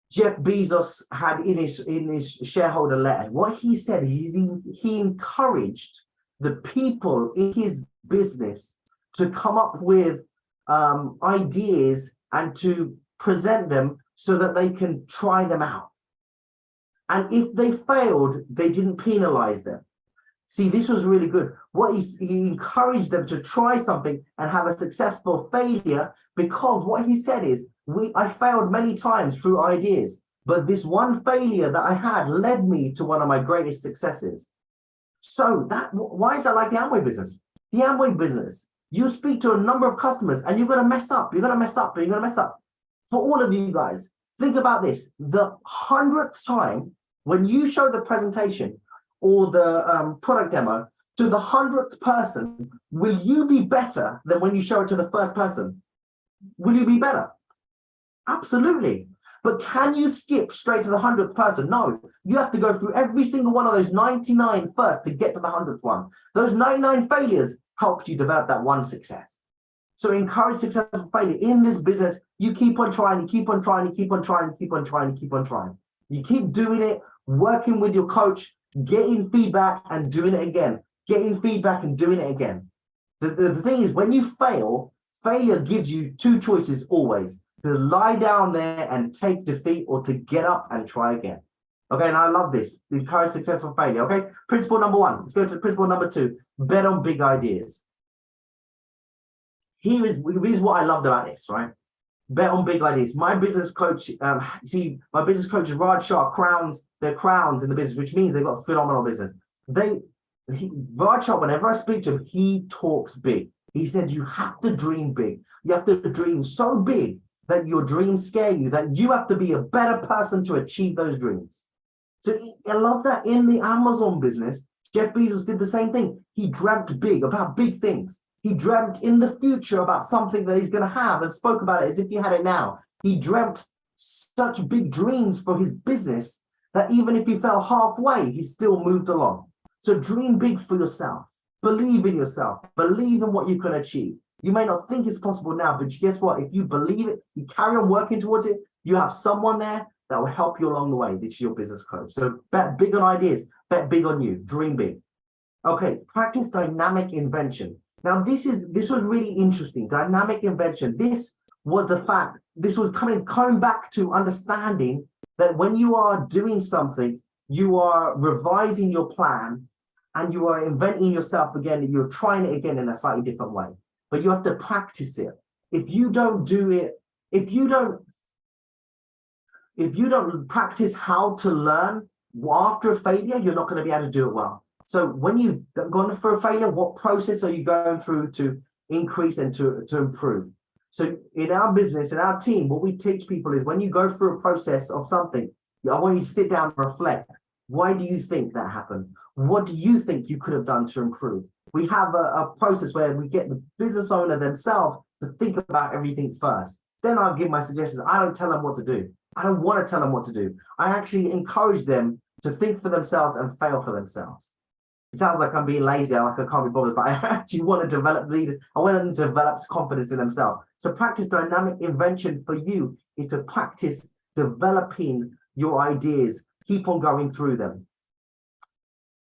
S2: Jeff Bezos had in his shareholder letter, what he said is he encouraged the people in his business to come up with ideas and to present them so that they can try them out. And if they failed, they didn't penalize them. See, this was really good. What he encouraged them to try something and have a successful failure, because what he said is, I failed many times through ideas, but this one failure that I had led me to one of my greatest successes. So why is that like the Amway business? The Amway business, you speak to a number of customers and you're going to mess up. You're going to mess up, but you're going to mess up. For all of you guys, think about this. The 100th time when you show the presentation or the product demo to the 100th person, will you be better than when you show it to the first person? Will you be better? Absolutely. But can you skip straight to the 100th person? No, you have to go through every single one of those 99 first to get to the 100th one. Those 99 failures helped you develop that one success. So encourage successful failure. In this business, you keep on trying, you keep on trying, you keep on trying, you keep on trying, you keep on trying. You keep doing it, working with your coach, getting feedback and doing it again, getting feedback and doing it again. The thing is, when you fail, failure gives you two choices always: to lie down there and take defeat, or to get up and try again. Okay, and I love this. Encourage successful failure. Okay, principle number 1. Let's go to principle number 2. Bet on big ideas. Here's what I loved about this, right? Bet on big ideas. My business coach, my business coach is Raj Shah, they're crowns in the business, which means they've got a phenomenal business. Raj Shah, whenever I speak to him, he talks big. He said, you have to dream big. You have to dream so big that your dreams scare you, that you have to be a better person to achieve those dreams. So I love that. In the Amazon business, Jeff Bezos did the same thing. He dreamt big about big things. He dreamt in the future about something that he's going to have and spoke about it as if he had it now. He dreamt such big dreams for his business that even if he fell halfway, he still moved along. So dream big for yourself. Believe in yourself. Believe in what you can achieve. You may not think it's possible now, but guess what? If you believe it, you carry on working towards it, you have someone there that will help you along the way. This is your business coach. So bet big on ideas. Bet big on you. Dream big. Okay, practice dynamic invention. Now, this was really interesting. Dynamic invention. This was coming back to understanding that when you are doing something, you are revising your plan and you are inventing yourself again, and you're trying it again in a slightly different way. But you have to practice it. If you don't do it, if you don't practice how to learn after a failure, you're not going to be able to do it well. So when you've gone for a failure, what process are you going through to increase and to improve? So in our business, in our team, what we teach people is when you go through a process of something, I want you to sit down and reflect. Why do you think that happened? What do you think you could have done to improve? We have a process where we get the business owner themselves to think about everything first. Then I'll give my suggestions. I don't tell them what to do. I don't want to tell them what to do. I actually encourage them to think for themselves and fail for themselves. It sounds like I'm being lazy, like I can't be bothered, but I actually want to develop leaders. I want them to develop confidence in themselves. So practice dynamic invention for you is to practice developing your ideas. Keep on going through them.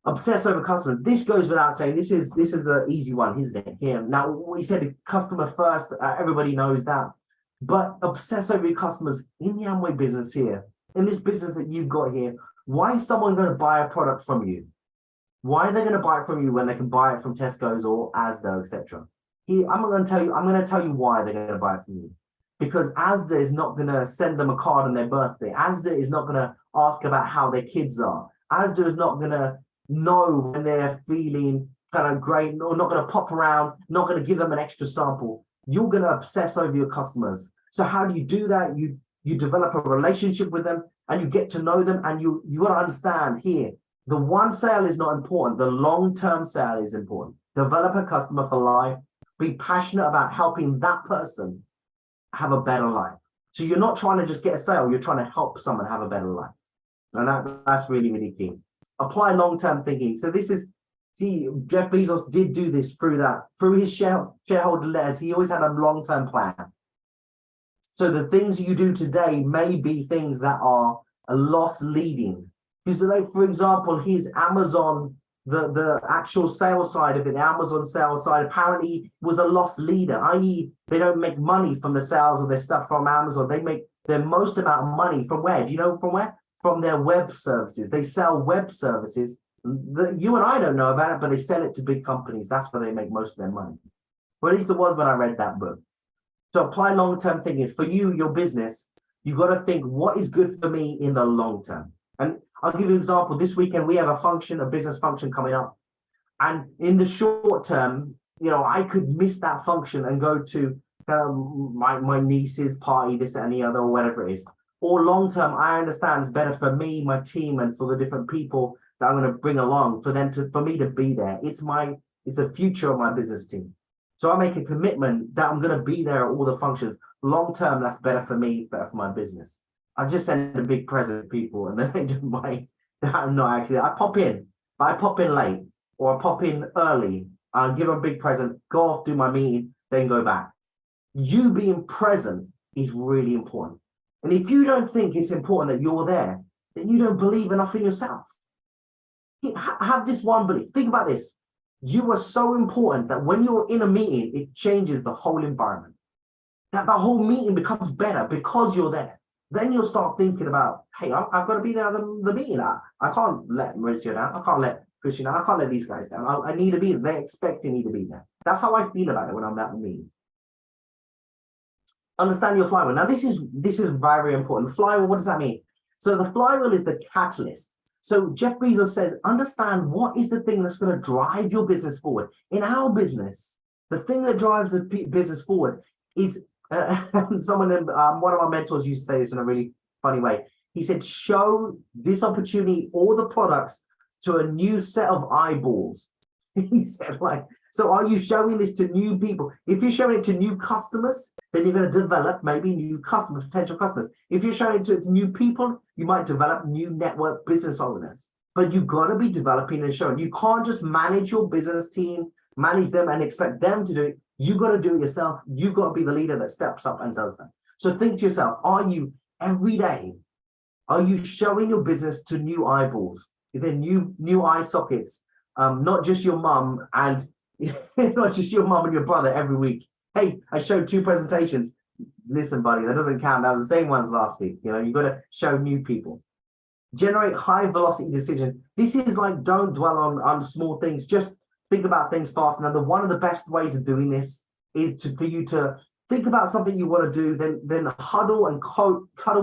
S2: Obsess over customers. This goes without saying. This is an easy one, isn't it? Here. Now, we said customer first. Everybody knows that. But obsess over your customers in the Amway business here, in this business that you've got here. Why is someone going to buy a product from you? Why are they going to buy it from you when they can buy it from Tesco's or Asda, etc.? I'm going to tell you why they're going to buy it from you. because Asda is not going to send them a card on their birthday. Asda is not going to ask about how their kids are. Asda is not going to know when they're feeling kind of great, or not going to pop around, not going to give them an extra sample. You're going to obsess over your customers. So how do you do that? You develop a relationship with them and you get to know them, and you got to understand here, the one sale is not important. The long-term sale is important. Develop a customer for life. Be passionate about helping that person have a better life. So you're not trying to just get a sale, you're trying to help someone have a better life. And that's really, really key. Apply long-term thinking. So this is, see, Jeff Bezos did do this through his shareholder letters. He always had a long-term plan. So the things you do today may be things that are a loss leading. Because, like, for example, his Amazon, the actual sales side of it, the Amazon sales side, apparently was a loss leader, i.e. they don't make money from the sales of their stuff from Amazon. They make their most amount of money from where? Do you know from where? From their web services. They sell web services that you and I don't know about it, but they sell it to big companies. That's where they make most of their money. Or at least it was when I read that book. So apply long-term thinking. For you, your business, you got to think, what is good for me in the long term? And I'll give you an example. This weekend, we have a business function coming up. And in the short term, I could miss that function and go to my niece's party, this and the other, or whatever it is. Or long term, I understand it's better for me, my team, and for the different people that I'm going to bring along, for me to be there. It's the future of my business team. So I make a commitment that I'm going to be there at all the functions. Long term, that's better for me, better for my business. I just send a big present to people, and then they just might. No, actually, I pop in, but I pop in late, or I pop in early. I'll give them a big present, go off, do my meeting, then go back. You being present is really important. And if you don't think it's important that you're there, then you don't believe enough in yourself. Have this one belief. Think about this. You are so important that when you're in a meeting, it changes the whole environment. That the whole meeting becomes better because you're there. Then you'll start thinking about, hey, I've got to be there at the meeting. I can't let Mauricio down. I can't let Christian down. I can't let these guys down. I need to be there. They're expecting me to be there. That's how I feel about it when I'm at the meeting. Understand your flywheel. Now, this is very important. Flywheel, what does that mean? So the flywheel is the catalyst. So Jeff Bezos says, understand what is the thing that's going to drive your business forward. In our business, the thing that drives the business forward is, one of my mentors used to say this in a really funny way. He said, show this opportunity or the products to a new set of eyeballs. He said, so are you showing this to new people? If you're showing it to new customers, then you're going to develop maybe new customers, potential customers. If you're showing it to new people, you might develop new network business owners. But you've got to be developing and showing. You can't just manage your business team, manage them and expect them to do it. You got to do it yourself. You've got to be the leader that steps up and does that. So think to yourself, are you every day, are you showing your business to new eyeballs? They're new eye sockets, not just your mum and not just your mum and your brother every week. Hey, I showed 2 presentations. Listen, buddy, that doesn't count. That was the same ones last week. You've got to show new people. Generate high velocity decision. This is don't dwell on small things. Just think about things fast. Now, one of the best ways of doing this is for you to think about something you want to do, then huddle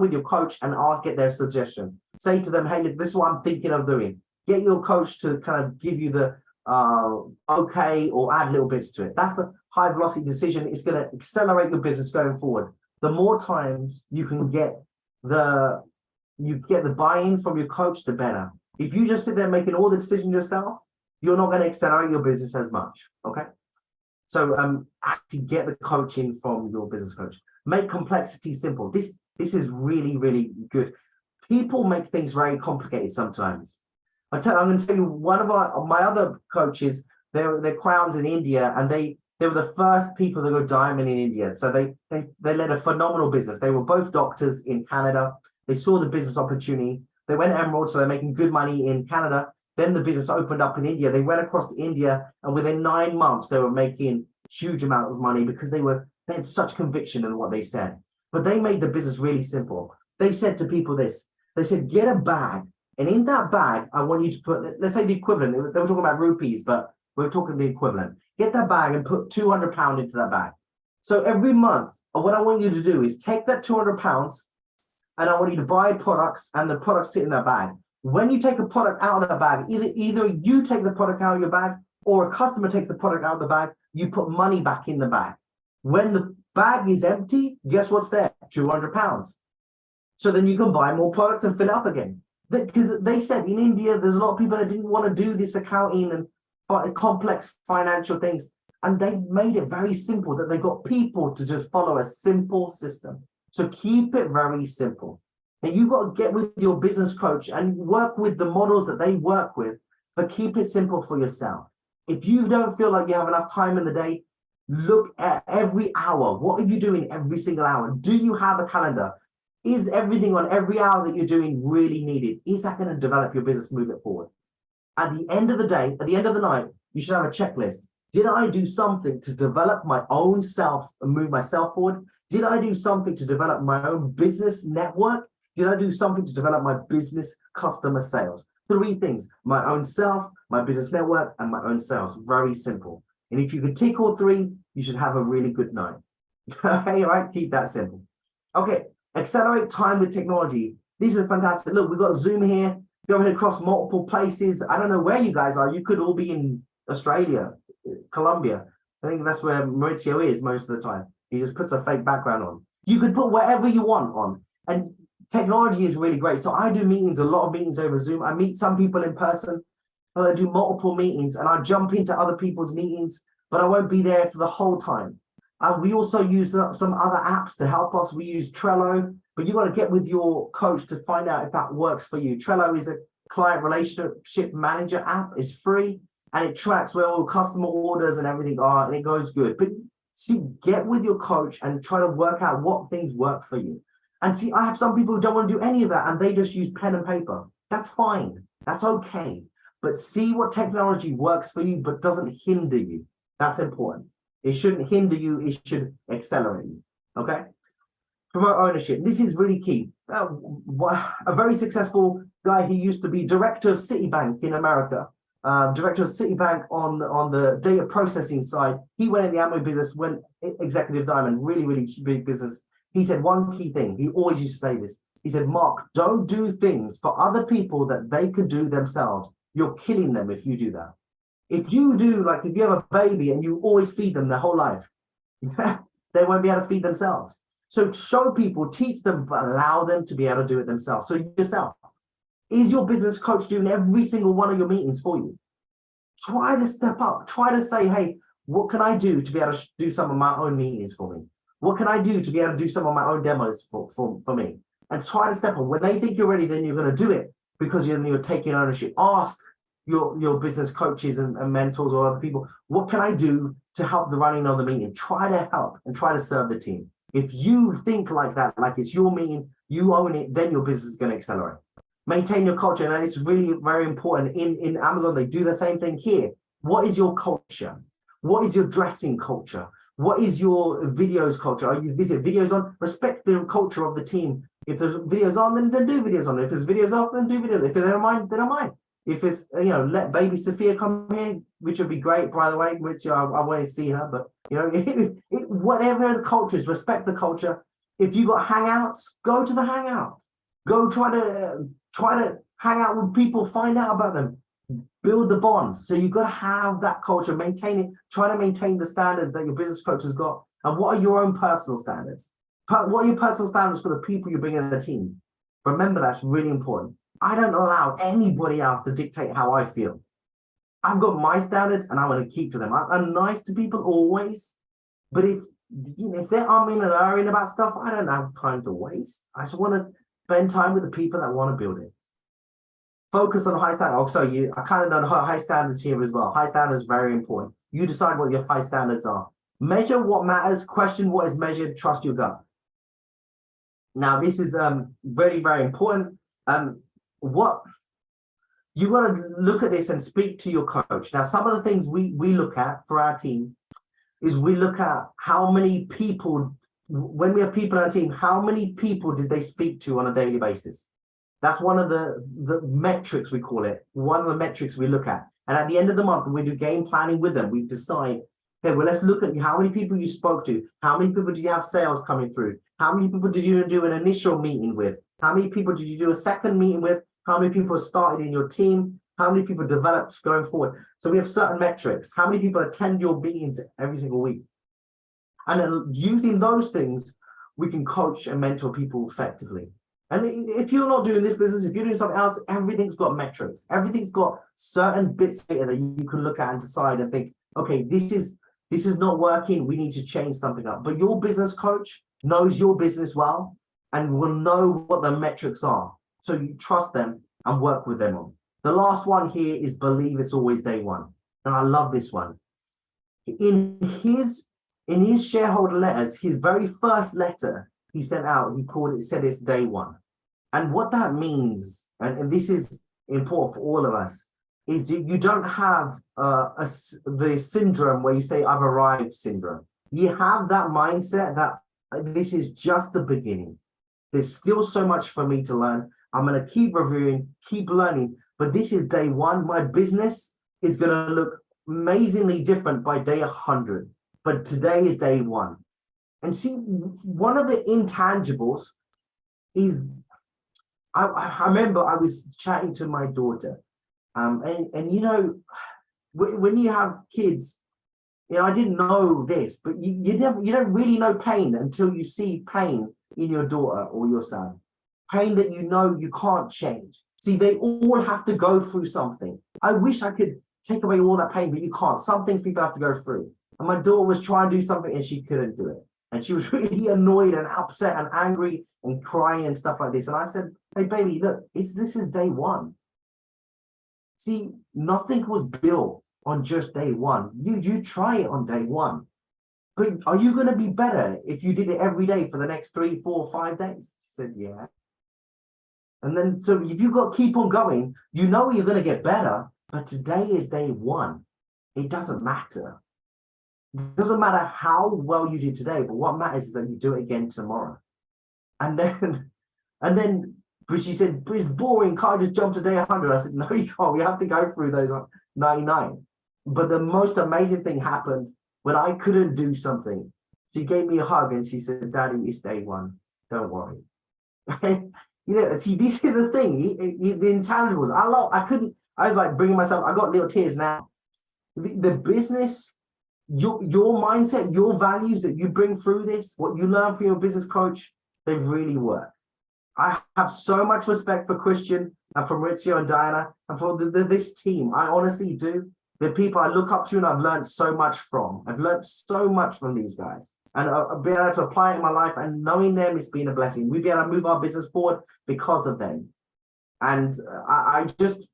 S2: with your coach and get their suggestion. Say to them, hey, look, this is what I'm thinking of doing. Get your coach to kind of give you the okay or add little bits to it. That's a high velocity decision. It's going to accelerate your business going forward. The more times you can get the buy-in from your coach, the better. If you just sit there making all the decisions yourself, you're not going to accelerate your business as much. Okay. So actually get the coaching from your business coach. Make complexity simple. This is really, really good. People make things very complicated sometimes. I'm going to tell you, one of my other coaches, they're crowns in India, and they were the first people to go diamond in India. So they led a phenomenal business. They were both doctors in Canada. They saw the business opportunity. They went emerald, so they're making good money in Canada. Then the business opened up in India. They went across to India, and within 9 months, they were making huge amount of money because they had such conviction in what they said. But they made the business really simple. They said to people this. They said, get a bag, and in that bag, I want you to put, let's say the equivalent. They were talking about rupees, but we're talking the equivalent. Get that bag and put £200 into that bag. So every month, what I want you to do is take that £200 and I want you to buy products and the products sit in that bag. When you take a product out of the bag, either you take the product out of your bag or a customer takes the product out of the bag, you put money back in the bag. When the bag is empty, guess what's there? £200. So then you can buy more products and fill it up again. Because they said in India, there's a lot of people that didn't want to do this accounting and complex financial things. And they made it very simple that they got people to just follow a simple system. So keep it very simple. And you've got to get with your business coach and work with the models that they work with, but keep it simple for yourself. If you don't feel like you have enough time in the day, look at every hour. What are you doing every single hour? Do you have a calendar? Is everything on every hour that you're doing really needed? Is that going to develop your business, move it forward? At the end of the day, at the end of the night, you should have a checklist. Did I do something to develop my own self and move myself forward? Did I do something to develop my own business network? Did I do something to develop my business customer sales? 3 things: my own self, my business network, and my own sales. Very simple. And if you can tick all 3, you should have a really good night. Okay, right? Keep that simple. Okay, accelerate time with technology. These are fantastic. Look, we've got Zoom here, going across multiple places. I don't know where you guys are. You could all be in Australia, Colombia. I think that's where Maurizio is most of the time. He just puts a fake background on. You could put whatever you want on. And technology is really great. So I do meetings, a lot of meetings over Zoom. I meet some people in person, but I do multiple meetings and I jump into other people's meetings, but I won't be there for the whole time. We also use some other apps to help us. We use Trello, but you got to get with your coach to find out if that works for you. Trello is a client relationship manager app. It's free and it tracks where all customer orders and everything are, and it goes good. But see, get with your coach and try to work out what things work for you. And see, I have some people who don't want to do any of that and they just use pen and paper. That's fine. That's okay. But see what technology works for you, but doesn't hinder you. That's important. It shouldn't hinder you. It should accelerate you. Okay. Promote ownership. This is really key. A very successful guy. He used to be director of Citibank in America. Director of Citibank on the data processing side. He went in the Amway business, went executive diamond, really big business. He said one key thing. He always used to say this. He said, Mark, don't do things for other people that they could do themselves. You're killing them if you do that. If you do, like if you have a baby and you always feed them their whole life, they won't be able to feed themselves. So show people, teach them, but allow them to be able to do it themselves. So yourself, is your business coach doing every single one of your meetings for you? Try to step up. Try to say, hey, what can I do to be able to do some of my own meetings for me? What can I do to be able to do some of my own demos for me? And try to step up. When they think you're ready, then you're going to do it because you're taking ownership. Ask your business coaches and mentors or other people, what can I do to help the running of the meeting? Try to help and try to serve the team. If you think like that, like it's your meeting, you own it, then your business is going to accelerate. Maintain your culture. And it's really very important. In Amazon, they do the same thing here. What is your culture? What is your dressing culture? What is your videos culture? Are you visit videos on? Respect the culture of the team. If there's videos on, then do videos on. If there's videos off, then do videos. If they don't mind, they don't mind. If it's, let baby Sophia come here, which would be great, by the way, which I want to see her, but, whatever the culture is, respect the culture. If you got hangouts, go to the hangout. Go try to hang out with people, find out about them, build the bonds. So you've got to have that culture, maintain it, try to maintain the standards that your business coach has got. And what are your own personal standards? What are your personal standards for the people you bring in the team? Remember, that's really important. I don't allow anybody else to dictate how I feel. I've got my standards and I want to keep to them. I'm nice to people always, but if they're umming and ahhing about stuff, I don't have time to waste. I just want to spend time with the people that want to build it. Focus on high standards. I kind of know high standards here as well. High standards is very important. You decide what your high standards are. Measure what matters. Question what is measured. Trust your gut. Now, this is very, very important. What you got to look at this and speak to your coach. Now, some of the things we look at for our team is we look at how many people, when we have people on our team, how many people did they speak to on a daily basis? That's one of the metrics, we call it, one of the metrics we look at. And at the end of the month, when we do game planning with them, we decide Okay, well, let's look at how many people you spoke to. How many people did you have sales coming through? How many people did you do an initial meeting with? How many people did you do a second meeting with? How many people started in your team? How many people developed going forward? So we have certain metrics. How many people attend your meetings every single week? And then using those things, we can coach and mentor people effectively. And if you're not doing this business, if you're doing something else, everything's got metrics. Everything's got certain bits of data that you can look at and decide and think, okay, this is not working. We need to change something up. But your business coach knows your business well and will know what the metrics are. So you trust them and work with them on. The last one here is believe it's always day one. And I love this one. In his shareholder letters, his very first letter he sent out, said it's day one. And what that means, and this is important for all of us, is you don't have the syndrome where you say I've arrived syndrome. You have that mindset that this is just the beginning. There's still so much for me to learn. I'm going to keep reviewing, keep learning, but this is day one. My business is going to look amazingly different by day 100, but today is day one. And see, one of the intangibles is, I remember I was chatting to my daughter, and you know, when you have kids, you know, I didn't know this, but you don't really know pain until you see pain in your daughter or your son. Pain that you know you can't change. See, they all have to go through something. I wish I could take away all that pain, but you can't. Some things people have to go through. And my daughter was trying to do something and she couldn't do it. And she was really annoyed and upset and angry and crying and stuff like this. And I said, hey, baby, look, this is day one. See, nothing was built on just day one. You try it on day one. But are you going to be better if you did it every day for the next 3, 4, 5 days? She said, yeah. And then, so if you've got to keep on going, you know you're going to get better. But today is day one. It doesn't matter. It doesn't matter how well you did today, but what matters is that you do it again tomorrow. And then, but she said, but it's boring. Can't I just jump to day 100? I said, no, you can't. We have to go through those 99. But the most amazing thing happened when I couldn't do something. She gave me a hug and she said, Daddy, it's day one. Don't worry. You know, see, this is the thing. The intangibles. I was like bringing myself. I got little tears now. The business, your mindset, your values that you bring through this, what you learn from your business coach, they really work. I have so much respect for Christian and for Maurizio and Diana and for this team. I honestly do. The people I look up to and I've learned so much from. I've learned so much from these guys. And I've been able to apply it in my life, and knowing them has been a blessing. We've been able to move our business forward because of them. And I just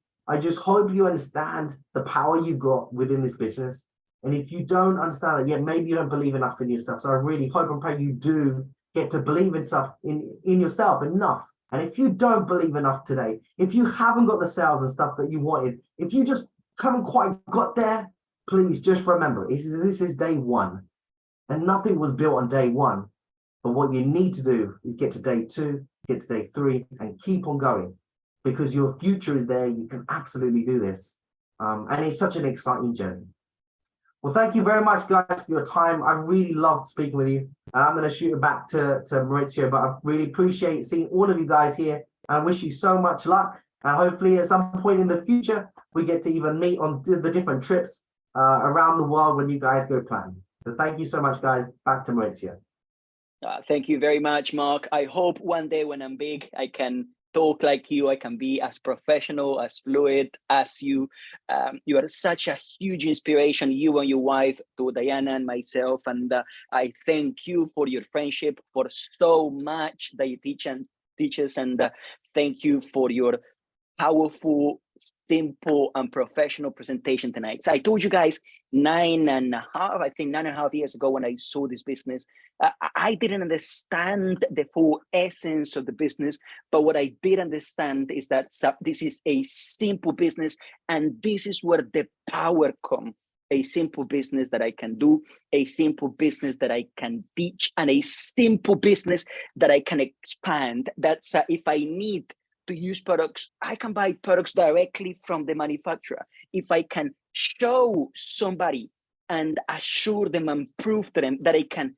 S2: hope you understand the power you've got within this business. And if you don't understand that yet, maybe you don't believe enough in yourself. So I really hope and pray you do get to believe in stuff in yourself enough. And if you don't believe enough today, if you haven't got the sales and stuff that you wanted, if you just haven't quite got there, please just remember, this is day one. And nothing was built on day one. But what you need to do is get to day 2, get to day 3, and keep on going. Because your future is there. You can absolutely do this. And it's such an exciting journey. Well, thank you very much, guys, for your time. I really loved speaking with you. And I'm going to shoot it back to Maurizio, but I really appreciate seeing all of you guys here. And I wish you so much luck. And hopefully at some point in the future, we get to even meet on the different trips around the world when you guys go plan. So thank you so much, guys. Back to Maurizio.
S1: Thank you very much, Mark. I hope one day when I'm big, I can talk like you. I can be as professional, as fluid as you. You are such a huge inspiration, you and your wife, to Diana and myself. And I thank you for your friendship, for so much that you teach us. And thank you for your powerful, simple, and professional presentation tonight. So I told you guys 9.5 years ago when I saw this business, I didn't understand the full essence of the business, but what I did understand is that this is a simple business, and this is where the power comes. A simple business that I can do, a simple business that I can teach, and a simple business that I can expand. That's if I need to use products, I can buy products directly from the manufacturer. If I can show somebody and assure them and prove to them that I can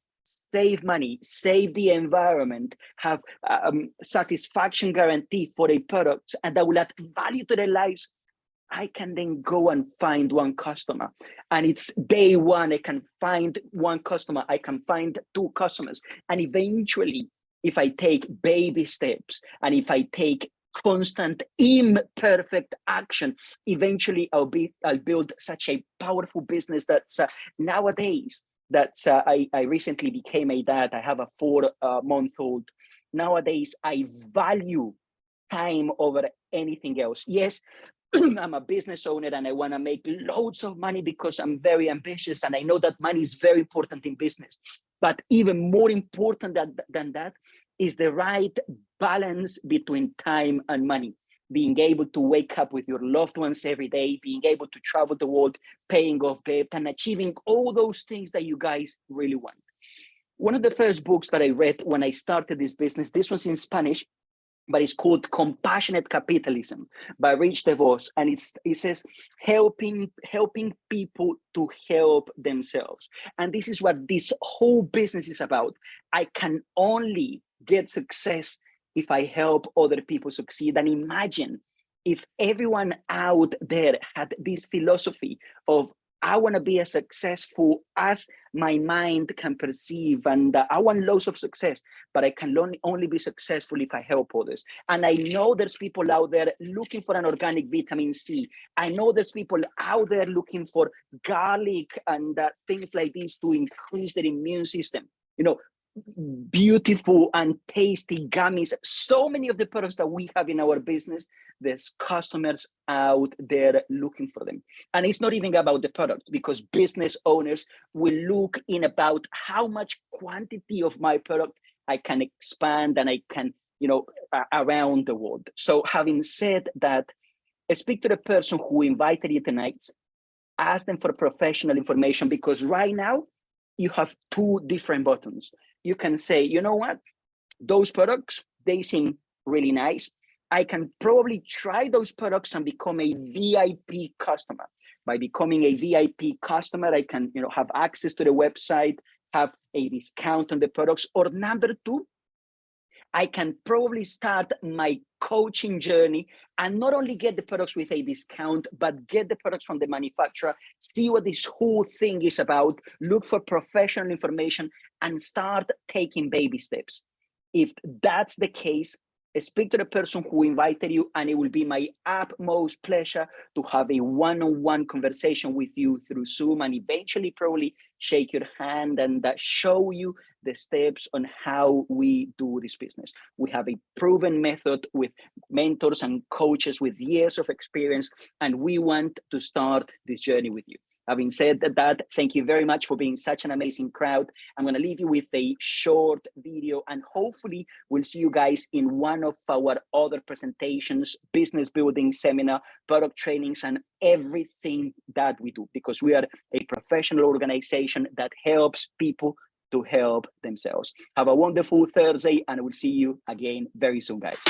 S1: save money, save the environment, have satisfaction guarantee for a product, and that will add value to their lives, I can then go and find one customer. And it's day one, I can find one customer, I can find 2 customers. And eventually, if I take baby steps and if I take constant imperfect action, eventually I'll build such a powerful business that's nowadays, I recently became a dad. I have a 4-month-old. Nowadays, I value time over anything else. Yes, I'm a business owner and I want to make loads of money because I'm very ambitious and I know that money is very important in business. But even more important than that is the right balance between time and money. Being able to wake up with your loved ones every day, being able to travel the world, paying off debt, and achieving all those things that you guys really want. One of the first books that I read when I started this business, this was in Spanish, but it's called Compassionate Capitalism by Rich DeVos. And it says, helping people to help themselves. And this is what this whole business is about. I can only get success if I help other people succeed. And imagine if everyone out there had this philosophy of, I want to be as successful as my mind can perceive, and I want loads of success, but I can only be successful if I help others. And I know there's people out there looking for an organic vitamin C. I know there's people out there looking for garlic and things like this to increase their immune system. You know, beautiful and tasty gummies. So many of the products that we have in our business, there's customers out there looking for them. And it's not even about the products, because business owners will look in about how much quantity of my product I can expand and I can, around the world. So having said that, speak to the person who invited you tonight, ask them for professional information, because right now you have 2 different buttons. You can say, you know what, those products, they seem really nice. I can probably try those products and become a VIP customer. By becoming a VIP customer, I can, have access to the website, have a discount on the products. Or number 2, I can probably start my coaching journey and not only get the products with a discount, but get the products from the manufacturer, see what this whole thing is about, look for professional information, and start taking baby steps. If that's the case, speak to the person who invited you, and it will be my utmost pleasure to have a one-on-one conversation with you through Zoom, and eventually probably shake your hand and show you the steps on how we do this business. We have a proven method with mentors and coaches with years of experience, and we want to start this journey with you. Having said that, thank you very much for being such an amazing crowd. I'm going to leave you with a short video, and hopefully we'll see you guys in one of our other presentations, business building seminar, product trainings, and everything that we do, because we are a professional organization that helps people to help themselves. Have a wonderful Thursday, and we'll see you again very soon, guys.